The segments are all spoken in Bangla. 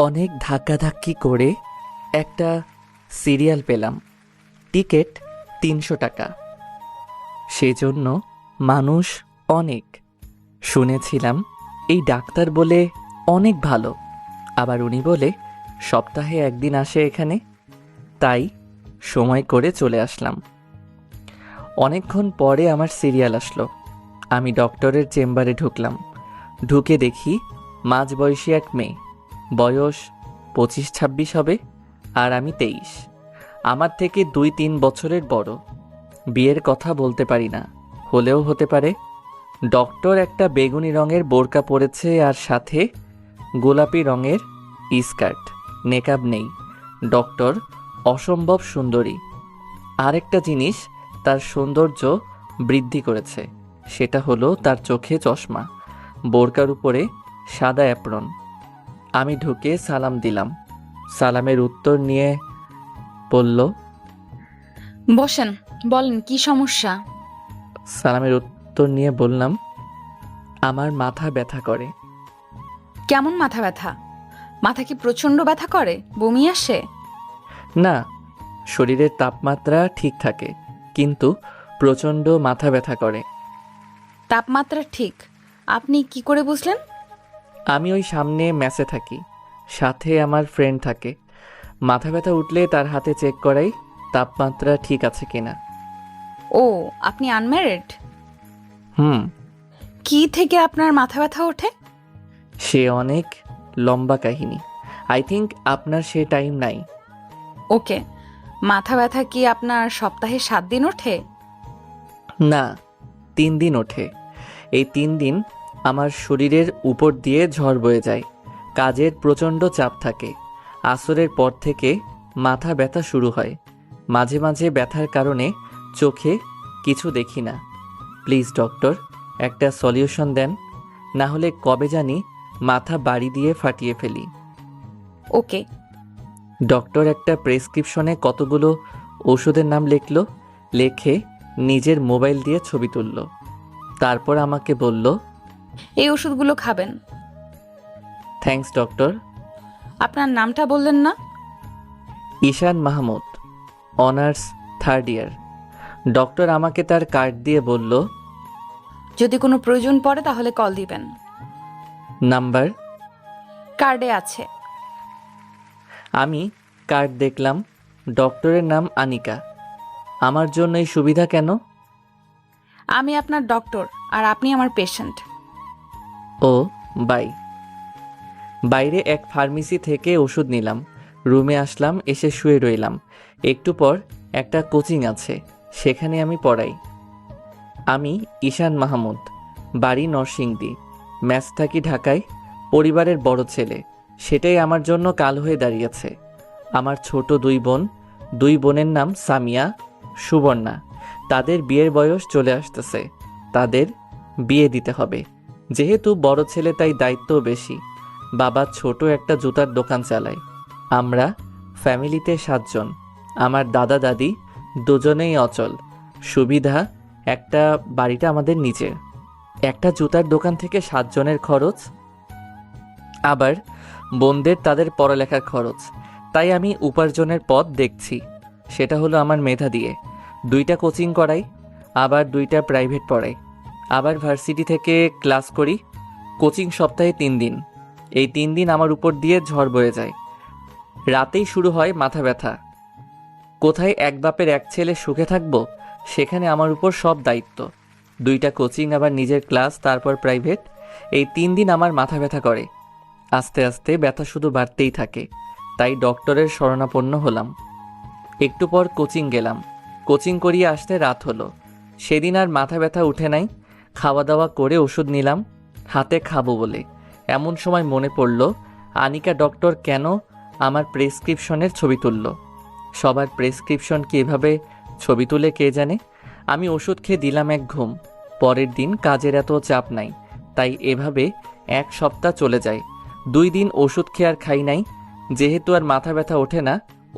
অনেক ধাক্কাধাক্কি করে একটা সিরিয়াল পেলাম। টিকিট ৩০০ টাকা। সেজন্য মানুষ অনেক। শুনেছিলাম এই ডাক্তার বলে অনেক ভালো, আবার উনি বলে সপ্তাহে একদিন আসে এখানে। তাই সময় করে চলে আসলাম। অনেকক্ষণ পরে আমার সিরিয়াল আসলো। আমি ডক্টরের চেম্বারে ঢুকলাম। ঢুকে দেখি মাঝবয়সী এক মেয়ে, বয়স ২৫-২৬ হবে, আর আমি ২৩। আমার থেকে ২-৩ বছরের বড়। বিয়ের কথা বলতে পারি না, হলেও হতে পারে। ডক্টর একটা বেগুনি রঙের বোরকা পরেছে আর সাথে গোলাপি রঙের স্কার্ট। নেকাব নেই। ডক্টর অসম্ভব সুন্দরী। আরেকটা জিনিস তার সৌন্দর্য বৃদ্ধি করেছে, সেটা হলো তার চোখে চশমা, বোরকার উপরে সাদা অ্যাপ্রন। আমি ঢুকে সালাম দিলাম। সালামের উত্তর নিয়ে বলল, বসেন, বলেন কি সমস্যা? সালামের উত্তর নিয়ে বললাম, আমার মাথা ব্যথা করে। কেমন মাথা ব্যথা? মাথা কি প্রচন্ড ব্যথা করে? বমি আসে? না, শরীরের তাপমাত্রা ঠিক থাকে, কিন্তু প্রচণ্ড মাথা ব্যথা করে। তাপমাত্রা ঠিক? আপনি কি করে বুঝলেন? আমি ওই সামনে ম্যাচে থাকি, সাথে আমার ফ্রেন্ড থাকে। মাথা ব্যথা উঠলে তার হাতে চেক করাই তাপমাত্রা ঠিক আছে কিনা। ও, আপনি আনম্যারিড? হুম। কি থেকে আপনার মাথা ব্যথা ওঠে? সে অনেক লম্বা কাহিনী। আই থিঙ্ক আপনার সে টাইম নাই। ওকে, মাথা ব্যথা কি আপনার সপ্তাহে 7 দিন ওঠে? না, 3 দিন ওঠে। এই 3 দিন আমার শরীরের উপর দিয়ে ঝড় বয়ে যায়। কাজের প্রচণ্ড চাপ থাকে। আসরের পর থেকে মাথা ব্যথা শুরু হয়। মাঝে মাঝে ব্যথার কারণে চোখে কিছু দেখি না। প্লিজ ডক্টর, একটা সলিউশন দেন, না হলে কবে জানি মাথা বাড়ি দিয়ে ফাটিয়ে ফেলি। ওকে। ডক্টর একটা প্রেসক্রিপশনে কতগুলো ওষুধের নাম লিখল, লেখে নিজের মোবাইল দিয়ে ছবি তুলল। তারপর আমাকে বলল, এই ওষুধগুলো খাবেন। Thanks doctor. আপনার নামটা বললেন না? ঈশান মাহমুদ, অনার্স 3rd ইয়ার। ডক্টর আমাকে তার কার্ড দিয়ে বলল, যদি কোনো প্রয়োজন পড়ে তাহলে কল দিবেন। নাম্বার? কার্ডে আছে। আমি কার্ড দেখলাম। ডক্টরের নাম আনিকা। আমার জন্য এই সুবিধা কেন? আমি আপনার ডক্টর আর আপনি আমার পেশেন্ট। O, by. বাইরে এক ফার্মেসি থেকে ওষুধ নিলাম। রুমে আসলাম, এসে শুয়ে রইলাম। একটু পর একটা কোচিং আছে, সেখানে আমি পড়াই। আমি ঈশান মাহমুদ, বাড়ি নরসিংদী, ম্যাচ থাকি ঢাকায়। পরিবারের বড় ছেলে, সেটাই আমার জন্য কাল হয়ে দাঁড়িয়েছে। আমার ছোট 2 বোন। 2 বোনের নাম সামিয়া, সুবর্ণা। তাদের বিয়ের বয়স চলে আসতেছে। তাদের বিয়ে দিতে হবে। যেহেতু বড় ছেলে তাই দায়িত্বও বেশি। বাবা ছোট একটা জুতার দোকান চালায়। আমরা ফ্যামিলিতে 7 জন। আমার দাদা দাদি দুজনেই অচল। সুবিধা একটা, বাড়িটা আমাদের নিচে। একটা জুতার দোকান থেকে 7 জনের খরচ, আবার বোনদের তাদের পড়ালেখার খরচ। তাই আমি উপার্জনের পথ দেখছি, সেটা হলো আমার মেধা দিয়ে 2টা কোচিং করাই, আবার 2টা প্রাইভেট পড়াই, আবার ভার্সিটি থেকে ক্লাস করি। কোচিং সপ্তাহে 3 দিন। এই 3 দিন আমার উপর দিয়ে ঝড় বয়ে যায়। রাতেই শুরু হয় মাথা ব্যথা। কোথায় এক বাপের এক ছেলে সুখে থাকবো, সেখানে আমার উপর সব দায়িত্ব। 2টা কোচিং, আবার নিজের ক্লাস, তারপর প্রাইভেট। এই 3 দিন আমার মাথা ব্যথা করে। আস্তে আস্তে ব্যথা শুধু বাড়তেই থাকে। তাই ডক্টরের শরণাপন্ন হলাম। একটু পর কোচিং গেলাম। কোচিং করিয়ে আসতে রাত হলো। সেদিন আর মাথা ব্যথা উঠে নাই। খাওয়া দাওয়া করে ওষুধ নিলাম হাতে খাবো বলে। এমন সময় মনে পড়ল, আনিকা ডক্টর কেন আমার প্রেসক্রিপশনের ছবি তুলল। সবার প্রেসক্রিপশন কি এভাবে ছবি তুলে কে জানে। আমি ওষুধ খেয়ে দিলাম এক ঘুম। পরের দিন কাজের এত চাপ নাই, তাই এভাবে 1 সপ্তাহ চলে যায়। 2 দিন ওষুধ খেয়ে আর খাই নাই। যেহেতু আর মাথা ব্যথা ওঠে না,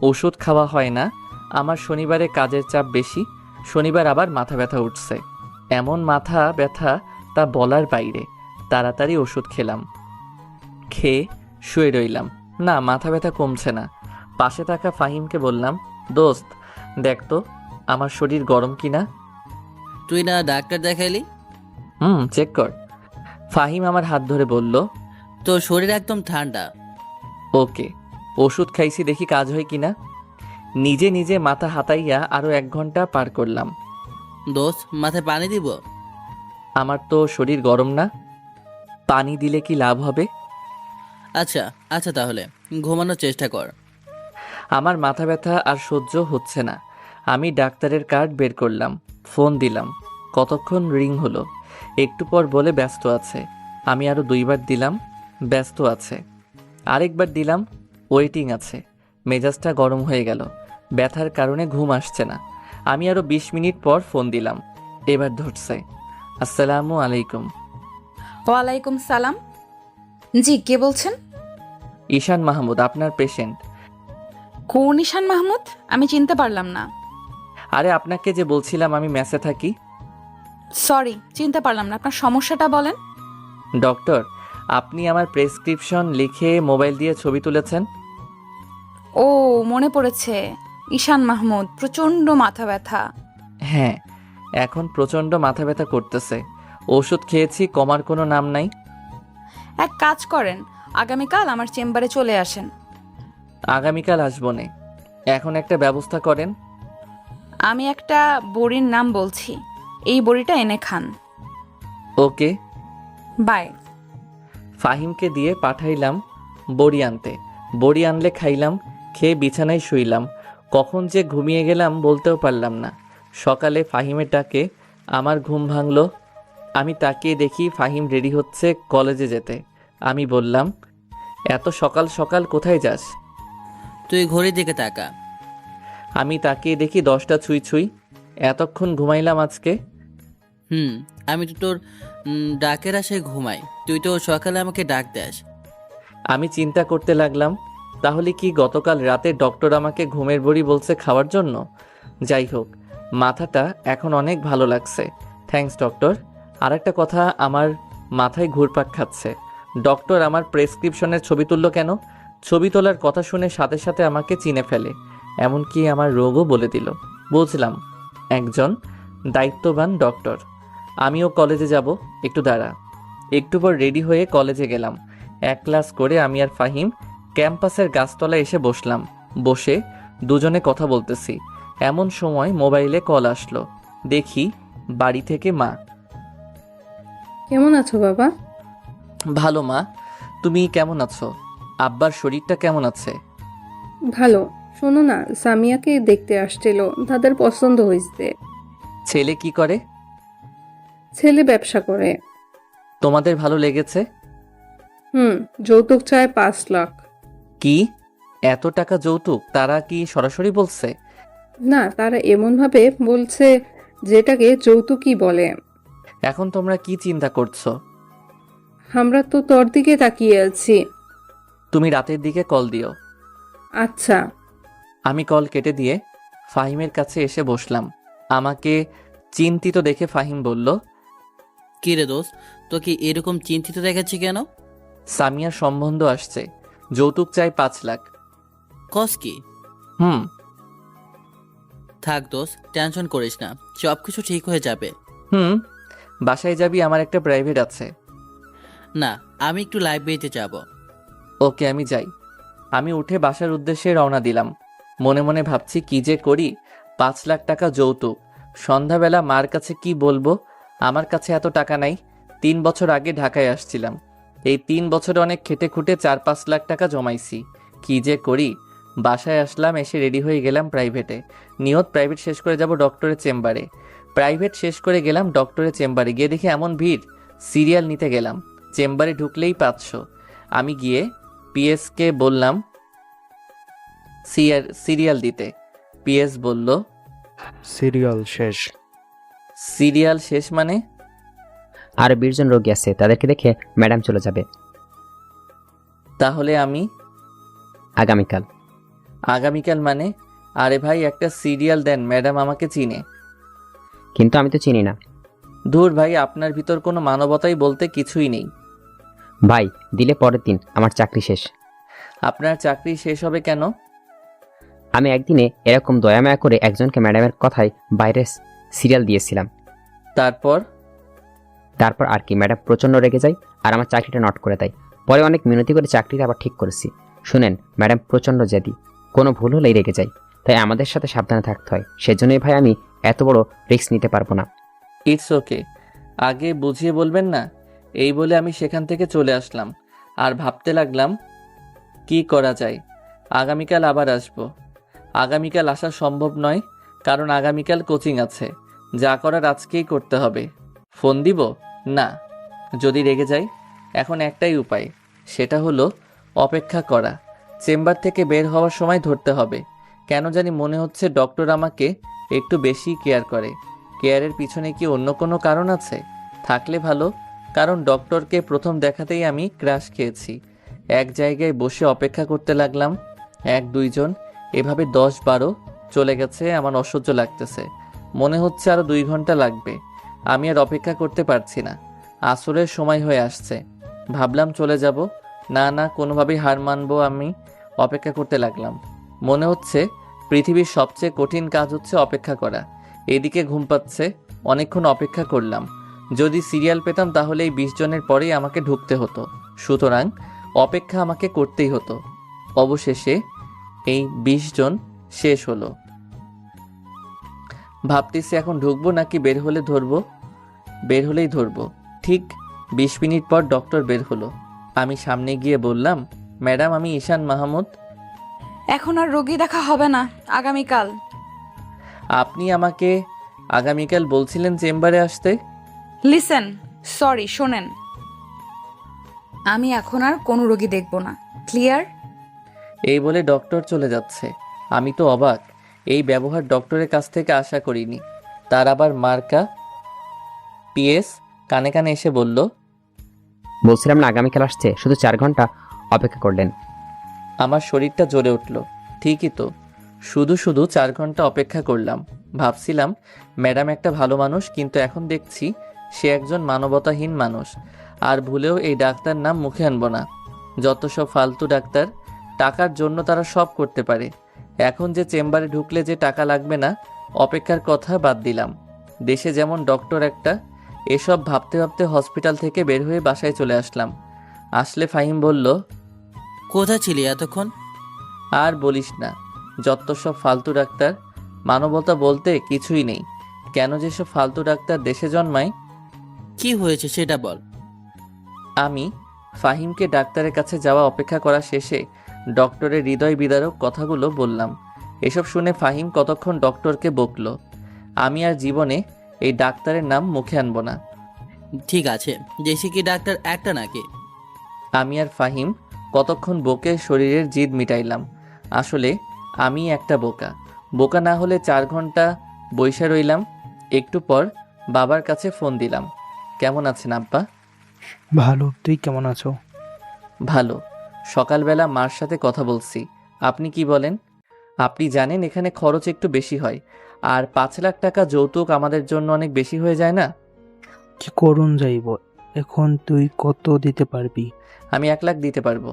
ওষুধ খাওয়া হয় না। আমার শনিবারে কাজের চাপ বেশি, শনিবার আবার মাথা ব্যথা উঠছে। এমন মাথা ব্যথা তা বলার বাইরে। তাড়াতাড়ি ওষুধ খেলাম, খেয়ে শুয়ে রইলাম। না, মাথা ব্যথা কমছে না। পাশে থাকা ফাহিমকে বললাম, দোস্ত দেখ তো আমার শরীর গরম কিনা। তুই না ডাক্তার দেখাইলি? চেক কর। ফাহিম আমার হাত ধরে বলল, তোর শরীর একদম ঠান্ডা। ওকে। ওষুধ খাইছি, দেখি কাজ হয় কিনা। নিজে নিজে মাথা হাতাইয়া আরো 1 ঘন্টা পার করলাম। দোস্ত, মাথায় পানি দিব? আমার তো শরীর গরম না। পানি দিলে কি লাভ হবে? আচ্ছা আচ্ছা, তাহলে ঘুমানোর চেষ্টা কর। আমার মাথা ব্যথা আর সহ্য হচ্ছে না। আমি ডাক্তারের কার্ড বের করলাম, ফোন দিলাম। কতক্ষণ রিং হলো। একটু পর বলে ব্যস্ত আছে। আমি আরো 2বার দিলাম, ব্যস্ত আছে। আরেকবার দিলাম, ওয়েটিং আছে। মেজাজটা গরম হয়ে গেল। ব্যথার কারণে ঘুম আসছে না। আমি আরো 20 মিনিট পর ফোন দিলাম। এবার ধরছে। আসসালামু আলাইকুম। ওয়ালাইকুম সালাম। জি, কে বলছেন? ঈশান মাহমুদ, আপনার পেশেন্ট। কোন ঈশান মাহমুদ? আমি চিনতে পারলাম না। আরে আপনাকে যে বলছিলাম আমি মেসে থাকি। সরি, চিনতে পারলাম না। আপনার সমস্যাটা বলেন। ডক্টর, আপনি আমার প্রেসক্রিপশন লিখে মোবাইল দিয়ে ছবি তুলেছেন। ও, মনে পড়েছে। ঈশান মাহমুদ, প্রচন্ড মাথা ব্যথা। হ্যাঁ, এখন প্রচণ্ড মাথা ব্যথা করতেছে। ওষুধ খেয়েছি, কমার কোনো নাম নাই। এক কাজ করেন, আগামীকাল আমার চেম্বারে চলে আসেন। আগামীকাল আসবো নে। এখন একটা ব্যবস্থা করেন। আমি একটা বড়ির নাম বলছি, এই বড়িটা এনে খান। ওকে। বাই। ফাহিমকে দিয়ে পাঠাইলাম বড়ি আনতে। বড়ি আনলে খাইলাম, খেয়ে বিছানায় শুইলাম। কখন যে ঘুমিয়ে গেলাম বলতেও পারলাম না। সকালে ফাহিমের ডাকে আমার ঘুম ভাঙল। আমি তাকিয়ে দেখি ফাহিম রেডি হচ্ছে কলেজে যেতে। আমি বললাম, এত সকাল সকাল কোথায় যাস? তুই ঘড়ির দিকে তাকা। আমি তাকিয়ে দেখি 10টা ছুঁই ছুঁই। এতক্ষণ ঘুমাইলাম আজকে। আমি তো তোর ডাকের আশায় ঘুমাই, তুই তো সকালে আমাকে ডাক দেস। আমি চিন্তা করতে লাগলাম, তাহলে কি গতকাল রাতে ডক্টর আমাকে ঘুমের বড়ি বলছে খাওয়ার জন্য? যাই হোক, মাথাটা এখন অনেক ভালো লাগছে। Thanks doctor. আর একটা কথা আমার মাথায় ঘুরপাক খাচ্ছে। ডক্টর আমার প্রেসক্রিপশনের ছবি তুললো কেন? ছবি তোলার কথা শুনে সাথে সাথে আমাকে চিনে ফেলে, এমনকি আমার রোগও বলে দিল। বুঝলাম, একজন দায়িত্ববান ডক্টর। আমিও কলেজে যাব, একটু দাঁড়া। একটু পর রেডি হয়ে কলেজে গেলাম। 1 ক্লাস করে আমি আর ফাহিম ক্যাম্পাসের গাছতলায় এসে বসলাম। বসে দুজনে কথা বলতেছি। এমন সময় মোবাইলে কল আসলো। দেখি বাড়ি থেকে মা। কেমন আছো বাবা? ভালো মা, তুমি কেমন আছো? আব্বার শরীরটা কেমন আছে? ভালো। শোনো না, সামিয়াকে দেখতে আসছিল, তাদের পছন্দ হয়েছে। ছেলে কি করে? ছেলে ব্যবসা করে। তোমাদের ভালো লেগেছে? যৌতুক চায় 5 লাখ। কি, এত টাকা যৌতুক? তারা কি সরাসরি বলছে? না, তারা এমনভাবে বলছে যেটাকে যৌতুকই বলে। এখন তোমরা কি চিন্তা করছো? আমরা তো তোর দিকে তাকিয়ে আছি। তুমি রাতের দিকে কল দিও। আচ্ছা। আমি কল কেটে দিয়ে ফাহিমের কাছে এসে বসলাম। আমাকে চিন্তিত দেখে ফাহিম বলল, কি রে দোস্ত, তোকে এরকম চিন্তিত দেখাচ্ছি কেন? সামিয়ার সম্বন্ধ আসছে, যৌতুক চাই 5 লাখ। কস কি? হুম। থাক দোস্ত, টেনশন করিস না, সব কিছু ঠিক হয়ে যাবে। বাসায় যাবি? আমার একটা প্রাইভেট আছে। না, আমি একটু লাইব্রেরিতে যাব। ওকে, আমি যাই। আমি উঠে বাসার উদ্দেশ্যে রওনা দিলাম। মনে মনে ভাবছি কি যে করি। 5 লাখ টাকা যৌতুক। সন্ধ্যাবেলা মার কাছে কি বলবো? আমার কাছে এত টাকা নাই। 3 বছর আগে ঢাকায় আসছিলাম। এই 3 বছরে অনেক খেটে খুঁটে 4-5 লাখ টাকা জমাইছি। কি যে করি। বাসায় আসলাম, এসে রেডি হয়ে গেলাম প্রাইভেটে। নিয়ত প্রাইভেট শেষ করে যাব ডক্টরের চেম্বারে। প্রাইভেট শেষ করে গেলাম ডক্টরের চেম্বারে। গিয়ে দেখি এমন ভিড়, সিরিয়াল নিতে গেলাম। চেম্বারে ঢুকলেই 500। আমি গিয়ে পিএসকে বললাম সিরিয়াল দিতে। পিএস বলল, সিরিয়াল শেষ। সিরিয়াল শেষ মানে? আর 20 জন রোগী আছে, তাদেরকে দেখে ম্যাডাম চলে যাবে। তাহলে আমি আগামীকাল। আগামীকাল মানে? আরে ভাই, একটা সিরিয়াল দেন, ম্যাডাম আমাকে চিনে। কিন্তু আমি তো চিনি না। ধুর ভাই, আপনার ভিতর কোনো মানবতাই বলতে কিছুই নেই। ভাই, দিলে পরের দিন আমার চাকরি শেষ। আপনার চাকরি শেষ হবে কেন? আমি একদিনে এরকম দয়ামায়া করে একজনকে ম্যাডামের কথায় বাইরে সিরিয়াল দিয়েছিলাম। তারপর? তারপর আর কি, ম্যাডাম প্রচণ্ড রেগে যায় আর আমার চাকরিটা নট করে দেয়। পরে অনেক মিনতি করে চাকরিটা আবার ঠিক করেছি। শুনেন, ম্যাডাম প্রচণ্ড জেদি, কোনো ভুল হলেই রেগে যায়। তাই আমাদের সাথে সাবধানে থাকতে হয়। সেজন্যই ভাই আমি এত বড় রিস্ক নিতে পারবো না। ইটস ওকে, আগে বুঝিয়ে বলবেন না? এই বলে আমি সেখান থেকে চলে আসলাম আর ভাবতে লাগলাম কি করা যায়। আগামীকাল আবার আসবো। আগামীকাল আসা সম্ভব নয়, কারণ আগামীকাল কোচিং আছে। যা করার আজকেই করতে হবে। ফোন দিব না, যদি রেগে যাই। এখন একটাই উপায়, সেটা হলো অপেক্ষা করা। চেম্বার থেকে বের হওয়ার সময় ধরতে হবে। কেন জানি মনে হচ্ছে ডক্টর আমাকে একটু বেশি কেয়ার করে। কেয়ারের পিছনে কি অন্য কোনো কারণ আছে? থাকলে ভালো, কারণ ডক্টরকে প্রথম দেখাতেই আমি ক্রাশ খেয়েছি। এক জায়গায় বসে অপেক্ষা করতে লাগলাম। 1-2 জন, এভাবে 10-12 চলে গেছে। আমার অসহ্য লাগতেছে। মনে হচ্ছে আরও 2 ঘন্টা লাগবে। আমি আর অপেক্ষা করতে পারছি না। আসরের সময় হয়ে আসছে। ভাবলাম চলে যাব। না না, কোনোভাবেই হার মানবো। আমি অপেক্ষা করতে লাগলাম। মনে হচ্ছে পৃথিবীর সবচেয়ে কঠিন কাজ হচ্ছে অপেক্ষা করা। এদিকে ঘুম পাচ্ছে। অনেকক্ষণ অপেক্ষা করলাম। যদি সিরিয়াল পেতাম তাহলে এই 20 জনের পরেই আমাকে ঢুকতে হতো। সুতরাং অপেক্ষা আমাকে করতেই হতো। অবশেষে এই 20 জন শেষ হলো। ভাবতেছি এখন ঢুকবো নাকি বের হলে ধরবো। বের হলেই ধরবো। ঠিক 20 মিনিট পর ডক্টর বের হলো। আমি সামনে গিয়ে বললাম, ম্যাডাম, আমি ঈশান মাহমুদ। এখন আর রোগী দেখা হবে না, আগামীকাল। আপনি আমাকে আগামীকাল বলছিলেন চেম্বারে আসতে। লিসেন, সরি, শোনেন, আমি এখন আর কোনো রোগী দেখব না। ক্লিয়ার? এই বলে ডক্টর চলে যাচ্ছে। আমি তো অবাক। এই ব্যবহার ডক্টরের কাছ থেকে আশা করিনি। তার আবার মার্কা পিএস কানে কানে এসে বলল, বলছিলাম না আগামীকাল আসছে, শুধু 4 ঘন্টা অপেক্ষা করলেন। আমার শরীরটা জ্বলে উঠল। ঠিকই তো, শুধু শুধু 4 ঘন্টা অপেক্ষা করলাম। ভাবছিলাম ম্যাডাম একটা ভালো মানুষ, কিন্তু এখন দেখছি সে একজন মানবতাহীন মানুষ। আর ভুলেও এই ডাক্তার নাম মুখে আনবো না। যত সব ফালতু ডাক্তার, টাকার জন্য তারা সব করতে পারে। এখন যে চেম্বারে ঢুকলে যে টাকা লাগবে না, অপেক্ষার কথা বাদ দিলাম। দেশে যেমন ডক্টর একটা। এসব ভাবতে ভাবতে হসপিটাল থেকে বের হয়ে বাসায় চলে আসলাম। আসলে ফাহিম বলল, কোথায় ছিলি এতক্ষণ? আর বলিস না, যত সব ফালতু ডাক্তার। মানবতা বলতে কিছুই নেই। কেন যে সব ফালতু ডাক্তার দেশে জন্মায়। কি হয়েছে সেটা বল। আমি ফাহিমকে ডাক্তারের কাছে যাওয়া অপেক্ষা করা শেষে ডক্টরের হৃদয় বিদারক কথাগুলো বললাম। এসব শুনে ফাহিম কতক্ষণ ডক্টরকে বকলো। আমি আর জীবনে এই ডাক্তারের নাম মুখে আনবো না। ঠিক আছে, দেশি কি ডাক্তার একটা নাকি? আমি আর ফাহিম কতক্ষণ বকে শরীরের জিদ মিটাইলাম। আসলে আমি একটা বোকা। বোকা না হলে 4 ঘন্টা বইসা রইলাম। একটু পর বাবার কাছে ফোন দিলাম। কেমন আছেন আব্বা? ভালো, তুই কেমন আছো? ভালো। সকালবেলা মার সাথে কথা বলছি। আপনি কি বলেন? আপনি জানেন এখানে খরচ একটু বেশি হয়, আর 5 লাখ টাকা যৌতুক আমাদের জন্য অনেক বেশি হয়ে যায় না? কি করুন যাইব? এখন তুই কত দিতে পারবি? আমি 1 লাখ দিতে পারবো।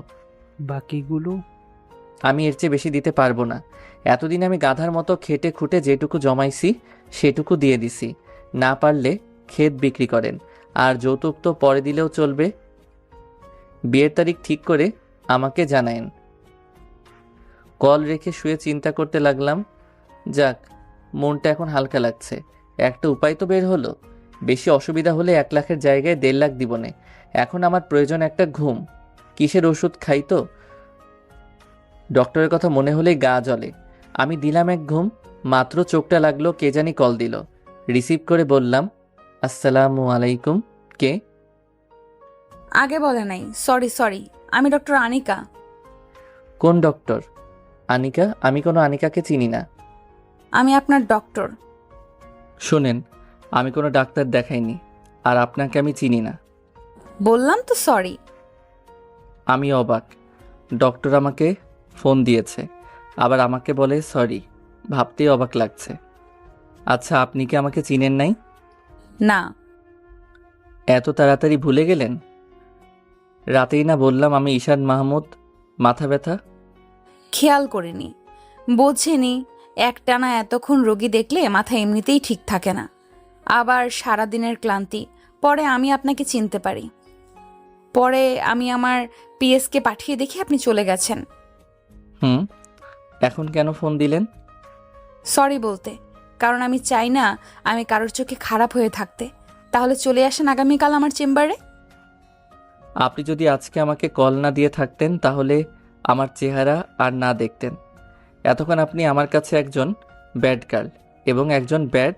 বাকিগুলো? আমি এর চেয়ে বেশি দিতে পারবো না। এতদিন আমি গাধার মতো খেটে খুঁটে যেটুকু জমাইছি সেটুকু দিয়ে দিছি। না পারলে ক্ষেত বিক্রি করেন, আর যৌতুক তো পরে দিলেও চলবে। বিয়ের তারিখ ঠিক করে আমাকে জানায়েন। কল রেখে শুয়ে চিন্তা করতে লাগলাম। যাক, মনটা এখন হালকা লাগছে। একটা উপায় তো বের হলো। বেশি অসুবিধা হলে 1 লাখের জায়গায় 1.5 লাখ দিবনে। এখন আমার প্রয়োজন একটা ঘুম। কিসের ওষুধ খাই তো? ডক্টরের কথা মনে হলেই গা জ্বলে। আমি দিলাম এক ঘুম। মাত্র চোখটা লাগলো কে জানি কল দিল। রিসিভ করে বললাম, আসসালামু আলাইকুম। কে? আগে বলে নাই। সরি, আমি ডক্টর আনিকা। কোন ডক্টর? আনিকা? আমি কোনো আনিকাকে চিনি না। আমি আপনার ডক্টর। শোনেন, আমি কোনো ডাক্তার দেখাইনি, আর আপনাকে আমি চিনি না। বললাম তো সরি। আমি অবাক। ডক্টর আমাকে ফোন দিয়েছে, আবার আমাকে বলে সরি। ভাবতেই অবাক লাগছে। আচ্ছা, আপনি কি আমাকে চিনেন নাই? না। এত তাড়াতাড়ি ভুলে গেলেন? রাতেই না বললাম আমি ঈশান মাহমুদ। মাথা ব্যথা? খেয়াল করিনি, বোঝেনি। একটানা এতক্ষণ রোগী দেখলে মাথা এমনিতেই ঠিক থাকে না, আবার সারাদিনের ক্লান্তি। পরে আমি আপনাকে চিনতে পারি। পরে আমি আমার পিএসকে পাঠিয়ে দেখি আপনি চলে গেছেন। হুম, এখন কেন ফোন দিলেন? সরি বলতে, কারণ আমি চাই না আমি কারোর চোখে খারাপ হয়ে থাকতে। তাহলে চলে আসেন আগামীকাল আমার চেম্বারে। আপনি যদি আজকে আমাকে কল না দিয়ে থাকতেন তাহলে আমার চেহারা আর না দেখতেন। এতক্ষণ আপনি আমার কাছে একজন ব্যাড গার্ল এবং একজন ব্যাড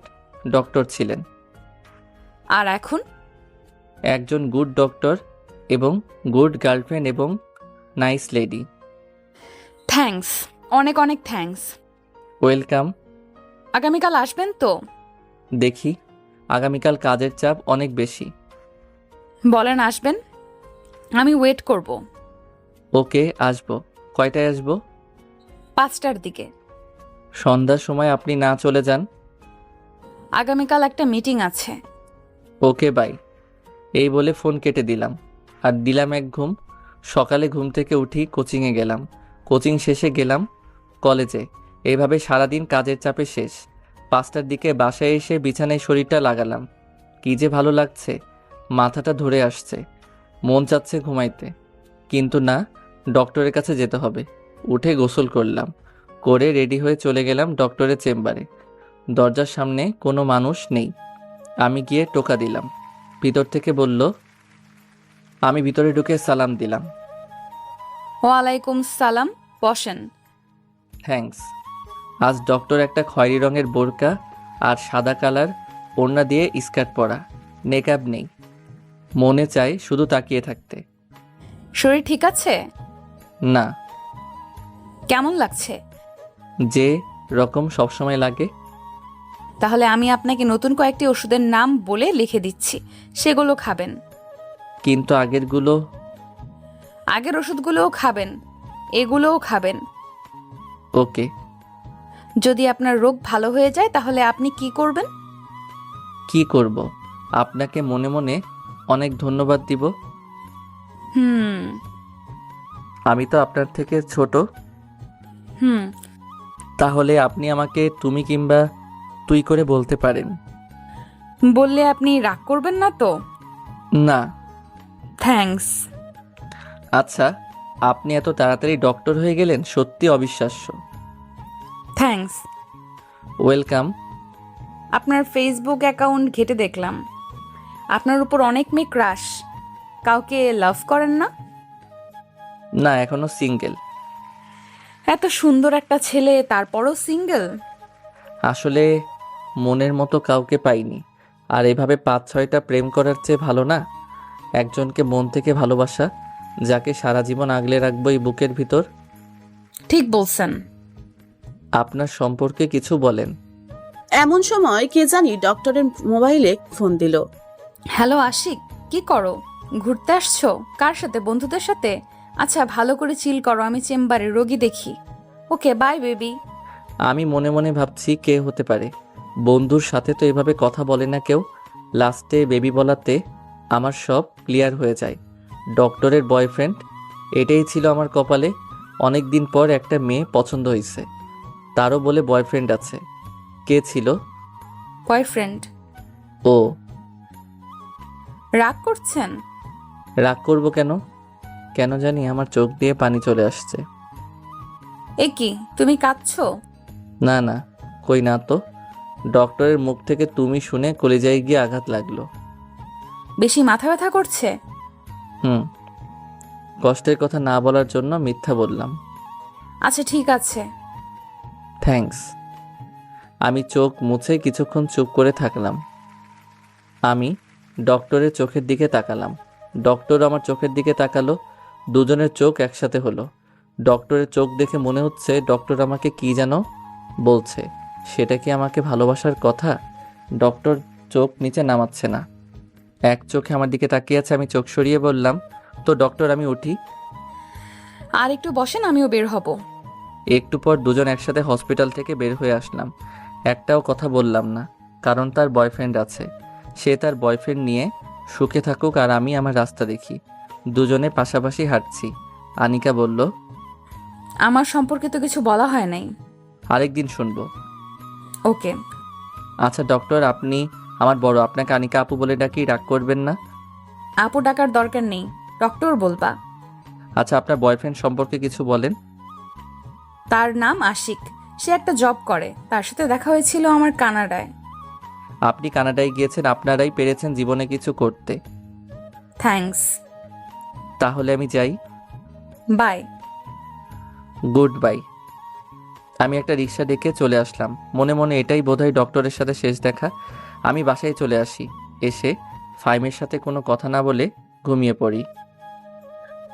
ডক্টর ছিলেন। আর এখন একজন গুড ডক্টর এবং গুড গার্লফ্রেন্ড এবং নাইস লেডি। থ্যাঙ্কস, অনেক অনেক থ্যাঙ্কস। ওয়েলকাম। আগামীকাল আসবেন তো? দেখি, আগামীকাল কাজের চাপ অনেক বেশি। বলেন আসবেন, আমি ওয়েট করব। ওকে, আসবো। কয়টায় আসবো? 5টার দিকে। সন্ধ্যার সময় আপনি না চলে যান। আগামীকাল একটা মিটিং আছে। ওকে, বাই। এই বলে ফোন কেটে দিলাম আর দিলাম এক ঘুম। সকালে ঘুম থেকে উঠি, কোচিংয়ে গেলাম। কোচিং শেষে গেলাম কলেজে। এইভাবে সারাদিন কাজের চাপে শেষ। 5টার দিকে বাসায় এসে বিছানায় শরীরটা লাগালাম। কী যে ভালো লাগছে, মাথাটা ধরে আসছে, মন চাচ্ছে ঘুমাইতে। কিন্তু না, ডক্টরের কাছে যেতে হবে। উঠে গোসল করলাম, করে রেডি হয়ে চলে গেলাম ডক্টরের চেম্বারে। দরজার সামনে কোনো মানুষ নেই। আমি গিয়ে টোকা দিলাম। ভিতর থেকে বলল। আমি ভিতরে ঢুকে সালাম দিলাম। ওয়ালাইকুম সালাম, বসেন। থ্যাঙ্কস। আজ ডক্টর একটা খয়েরি রঙের বোরকা আর সাদা কালার ওড়না দিয়ে স্কার্ট পরা, নেকআপ নেই। মনে চায় শুধু তাকিয়ে থাকতে। শরীর ঠিক আছে? না, কেমন লাগছে? যে রকম সবসময় লাগে। তাহলে আমি আপনাকে নতুন কয়েকটি ওষুধের নাম বলে লিখে দিচ্ছি, সেগুলো খাবেন। কিন্তু আগেরগুলো? আগের ওষুধগুলোও খাবেন, এগুলোও খাবেন। ওকে। যদি আপনার রোগ ভালো হয়ে যায় তাহলে আপনি কি করবেন? কি করব? আপনাকে মনে মনে অনেক ধন্যবাদ দিব। হুম আমি তো আপনার থেকে ছোট। হুম তাহলে আপনি আমাকে তুমি কিংবা তুই করে বলতে পারেন। বললে আপনি রাগ করবেন না তো? না। থ্যাঙ্কস। আচ্ছা, আপনি এত তাড়াতাড়ি ডক্টর হয়ে গেলেন, সত্যি অবিশ্বাস্য। থ্যাঙ্কস। ওয়েলকাম। আপনার ফেসবুক অ্যাকাউন্ট ঘেটে দেখলাম, আপনার উপর অনেক মেয়ে ক্রাশ। কাউকে লাভ করেন না? না, এখনো সিঙ্গেল। এত সুন্দর একটা ছেলে, তারপরও সিঙ্গেল? আসলে মনের মতো কাউকে পাইনি। আর এভাবে 5-6টা প্রেম করার চেয়ে ভালো না একজনকে মন থেকে ভালোবাসা, যাকে সারা জীবন আগলে রাখবো এই বুকের ভিতর। ঠিক বলছেন। আপনার সম্পর্কে কিছু বলেন। এমন সময় কে জানি ডক্টরের মোবাইলে ফোন দিল। হ্যালো আশিক, কি করো? ঘুরতে আসছো? কার সাথে? বন্ধুদের সাথে? আচ্ছা, ভালো করে চিল করো, আমি চেম্বারে রোগী দেখি। ওকে, বাই বেবি। আমি মনে মনে ভাবছি কে হতে পারে। বন্ধুর সাথে তো এভাবে কথা বলে না কেউ। লাস্টে বেবি বলাতে আমার সব ক্লিয়ার হয়ে যায়। ডক্টরের বয়ফ্রেন্ড, এটাই ছিল আমার কপালে। অনেক দিন পর একটা মেয়ে পছন্দ হয়েছে, তারও বলে বয়ফ্রেন্ড আছে। কে ছিল? বয়ফ্রেন্ড? ও। রাগ করছেন? রাগ করব কেন? কেন জানি আমার চোখ দিয়ে পানি চলে আসছে। এ কি, তুমি কাঁদছো? না না, কই না তো। ডক্টরের মুখ থেকে তুমি শুনে কলিজায় গিয়ে আঘাত লাগলো। বেশি মাথা ব্যথা করছে? হুম, কষ্টের কথা না বলার জন্য মিথ্যা বললাম। আচ্ছা ঠিক আছে। থ্যাঙ্কস। আমি চোখ মুছে কিছুক্ষণ চুপ করে থাকলাম। আমি ডক্টরের চোখের দিকে তাকালাম, ডক্টর আমার চোখের দিকে তাকালো। দুজনের চোখ একসাথে হলো। ডক্টরের চোখ দেখে মনে হচ্ছে ডক্টর আমাকে কি যেন বলছে। সেটা কি আমাকে ভালোবাসার কথা? ডক্টর চোখ নিচে নামাচ্ছে না, এক চোখে আমার দিকে তাকিয়ে আছে। আমি চোখ সরিয়ে বললাম, তো ডক্টর আমি উঠি? আর একটু বসেন, আমিও বের হব। একটু পর দুজন একসাথে হসপিটাল থেকে বের হয়ে আসলাম। একটাও কথা বললাম না, কারণ তার বয়ফ্রেন্ড আছে। সে তার বয়ফ্রেন্ড নিয়ে সুখে থাকুক আর আমি আমার রাস্তা দেখি। দুজনে পাশাপাশি হাঁটছি। আনিকা বলল, আমার সম্পর্কে তো কিছু বলা হয় নাই। আরেকদিন শুনবো। ওকে। আচ্ছা ডক্টর, আপনি আমার বড়, আপনাকে আনিকা আপু বলে ডাকি, রাগ করবেন না? আপু ডাকার দরকার নেই, ডক্টর বলবা। আচ্ছা, আপনার বয়ফ্রেন্ড সম্পর্কে কিছু বলেন। তার নাম আশিক। সে একটা জব করে। তার সাথে দেখা হয়েছিল আমার কানাডায়। আপনি কানাডায় গিয়েছেন, আপনারাই পেরেছেন জীবনে কিছু করতে। থ্যাঙ্কস। তাহলে আমি যাই। বাই। Good bye. আমি একটা রিক্সা ডেকে চলে আসলাম। মনে মনে এটাই বোধহয় ডক্টরের সাথে শেষ দেখা। আমি বাসায় চলে আসি। এসে ফাইমের সাথে কোনো কথা না বলে ঘুমিয়ে পড়ি।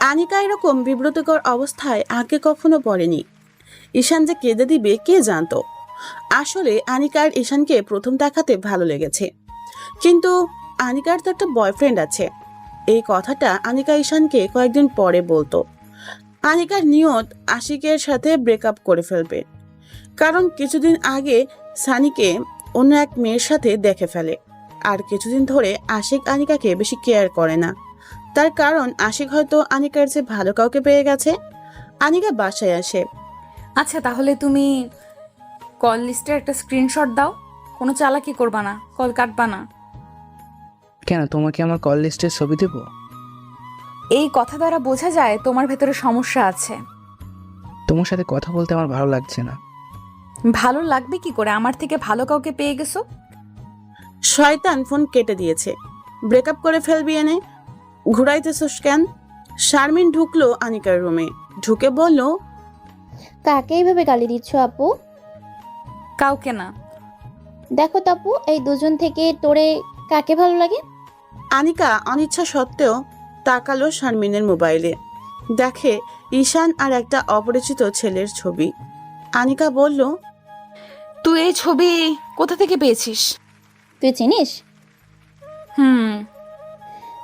আনিকা এরকম বিব্রতকর অবস্থায় আগে কখনো পড়েনি। ঈশান যে কেঁদে দিবে কে জানতো। আসলে আনিকার ঈশানকে প্রথম দেখাতে ভালো লেগেছে, কিন্তু আনিকার তো একটা বয়ফ্রেন্ড আছে। এই কথাটা আনিকা ঈশানকে কয়েকদিন পরে বলতো। আনিকার নিয়ত আশিকের সাথে ব্রেকআপ করে ফেলবে, কারণ কিছুদিন আগে সানিকে অন্য এক মেয়ের সাথে দেখে ফেলে। আর কিছুদিন ধরে আশিক আনিকাকে বেশি কেয়ার করে না। তার কারণ আশিক হয়তো আনিকার চেয়ে ভালো কাউকে পেয়ে গেছে। আনিকা বাসায় আসে। আচ্ছা, তাহলে তুমি কল লিস্টের একটা স্ক্রিনশট দাও। কোনো চালাকি করবা না, কল কাটবা না। কেন, তোমাকে আমার কল লিস্টের ছবি দেব? এই কথা দ্বারা বোঝা যায় তোমার ভেতরে সমস্যা আছে। তোমার সাথে কথা বলতে আমার ভালো লাগছে না। ভালো লাগবে কি করে? আমার থেকে ভালো কাউকে পেয়ে গেছো। শয়তান ফোন কেটে দিয়েছে। ব্রেকআপ করে ফেলবি এনে ঘুরাইতেছস কেন? শারমিন ঢুকলো আনিকার রুমে, ঢুকে বলল, কাকে এইভাবে গালি দিচ্ছ আপু? কাউকে না। দেখো তো আপু, এই দুজন থেকে তোরে কাকে ভালো লাগে? আনিকা অনিচ্ছা সত্ত্বেও তাকালো শারমিনের মোবাইলে, দেখে ঈশান আর একটা অপরিচিত ছেলের ছবি। আনিকা বলল, তুই এই ছবি কোথা থেকে পেয়েছিস? তুই চিনিস?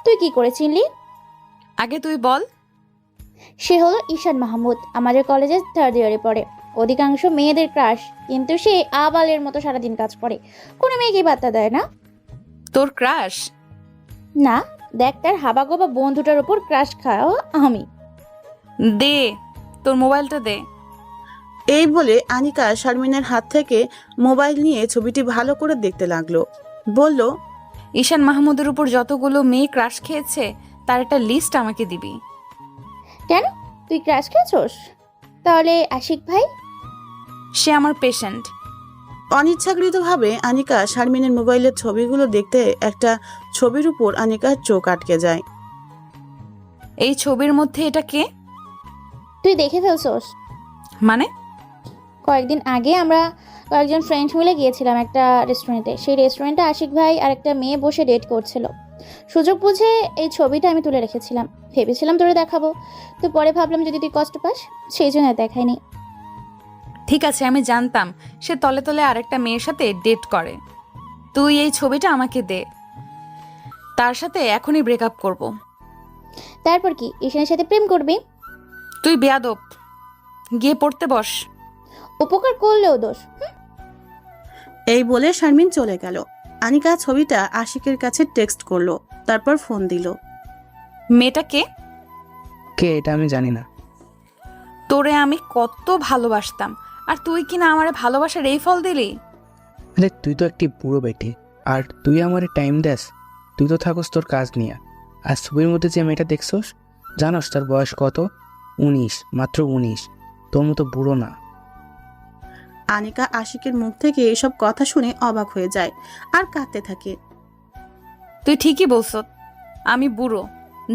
তুই কি করে চিনলি? আগে তুই বল। সে হলো ঈশান মাহমুদ, আমাদের কলেজে 3rd ইয়ারে পড়ে। অধিকাংশ মেয়েদের ক্রাশ, কিন্তু সে আবালের মতো সারাদিন কাজ করে, কোনো মেয়েকেই বার্তা দেয় না। তোর ক্রাশ? না, দেখ তার হাবাগোবা বন্ধুটার উপর ক্রাশ খাওয়া আমি। দে, তোর মোবাইলটা দে। এই বলে আনিকা শারমিনের হাত থেকে মোবাইল নিয়ে ছবিটি ভালো করে দেখতে লাগলো। বলল, ঈশান মাহমুদের উপর যতগুলো মেয়ে ক্রাশ খেয়েছে তার একটা লিস্ট আমাকে দিবি। কেন, তুই ক্রাশ খেয়েছস? তাহলে আশিক ভাই? সে আমার পেশেন্ট। অনিচ্ছাকৃতভাবে আনিকা শারমিনের মোবাইলের ছবিগুলো দেখতে একটা ছবির উপর আনিকার চোখ আটকে যায়। এই ছবির মধ্যে এটা কে? তুই দেখে ফেলছস? মানে? কয়েকদিন আগে আমরা কয়েকজন ফ্রেন্ড মিলে গিয়েছিলাম একটা রেস্টুরেন্টে। সেই রেস্টুরেন্টে আশিক ভাই আর একটা মেয়ে বসে ডেট করছিল। সুযোগ বুঝে এই ছবিটা আমি তুলে রেখেছিলাম, ভেবেছিলাম তোরে দেখাবো, তো পরে ভাবলাম যদি তুই কষ্ট পাস, সেই জন্য দেখাইনি। ঠিক আছে, আমি জানতাম সে তলে তলে আরেকটা মেয়ের সাথে ডেট করে। তুই এই ছবিটা আমাকে দে, তার সাথে এখনই ব্রেকআপ করব। তারপর কি ঈশানের সাথে প্রেম করবি? তুই বেয়াদব, গিয়ে পড়তে বস। উপকার করলেও দোষ। এই বলে শারমিন চলে গেল। আনিকা ছবিটা আশিকের কাছে টেক্সট করলো, তারপর ফোন দিল। মেয়েটা কে? কে এটা আমি জানি না। তোরে আমি কত ভালোবাসতাম, আর তুই কিনা আমারে ভালোবাসার এই ফল দিলি। আরে তুই তো একটি বুড়ো বেটে, আর তুই আমারে টাইম দেস? তুই তো থাকস তোর কাজ নিয়ে। আর ছবির মধ্যে যে মেয়েটা দেখছস, জানোস তার বয়স কত? 19, মাত্র 19। তোর মতো বুড়ো না। আনিকা আশিকের মুখ থেকে এসব কথা শুনে অবাক হয়ে যায় আর কাঁদতে থাকে। তুই ঠিকই বলছ, আমি বুড়ো।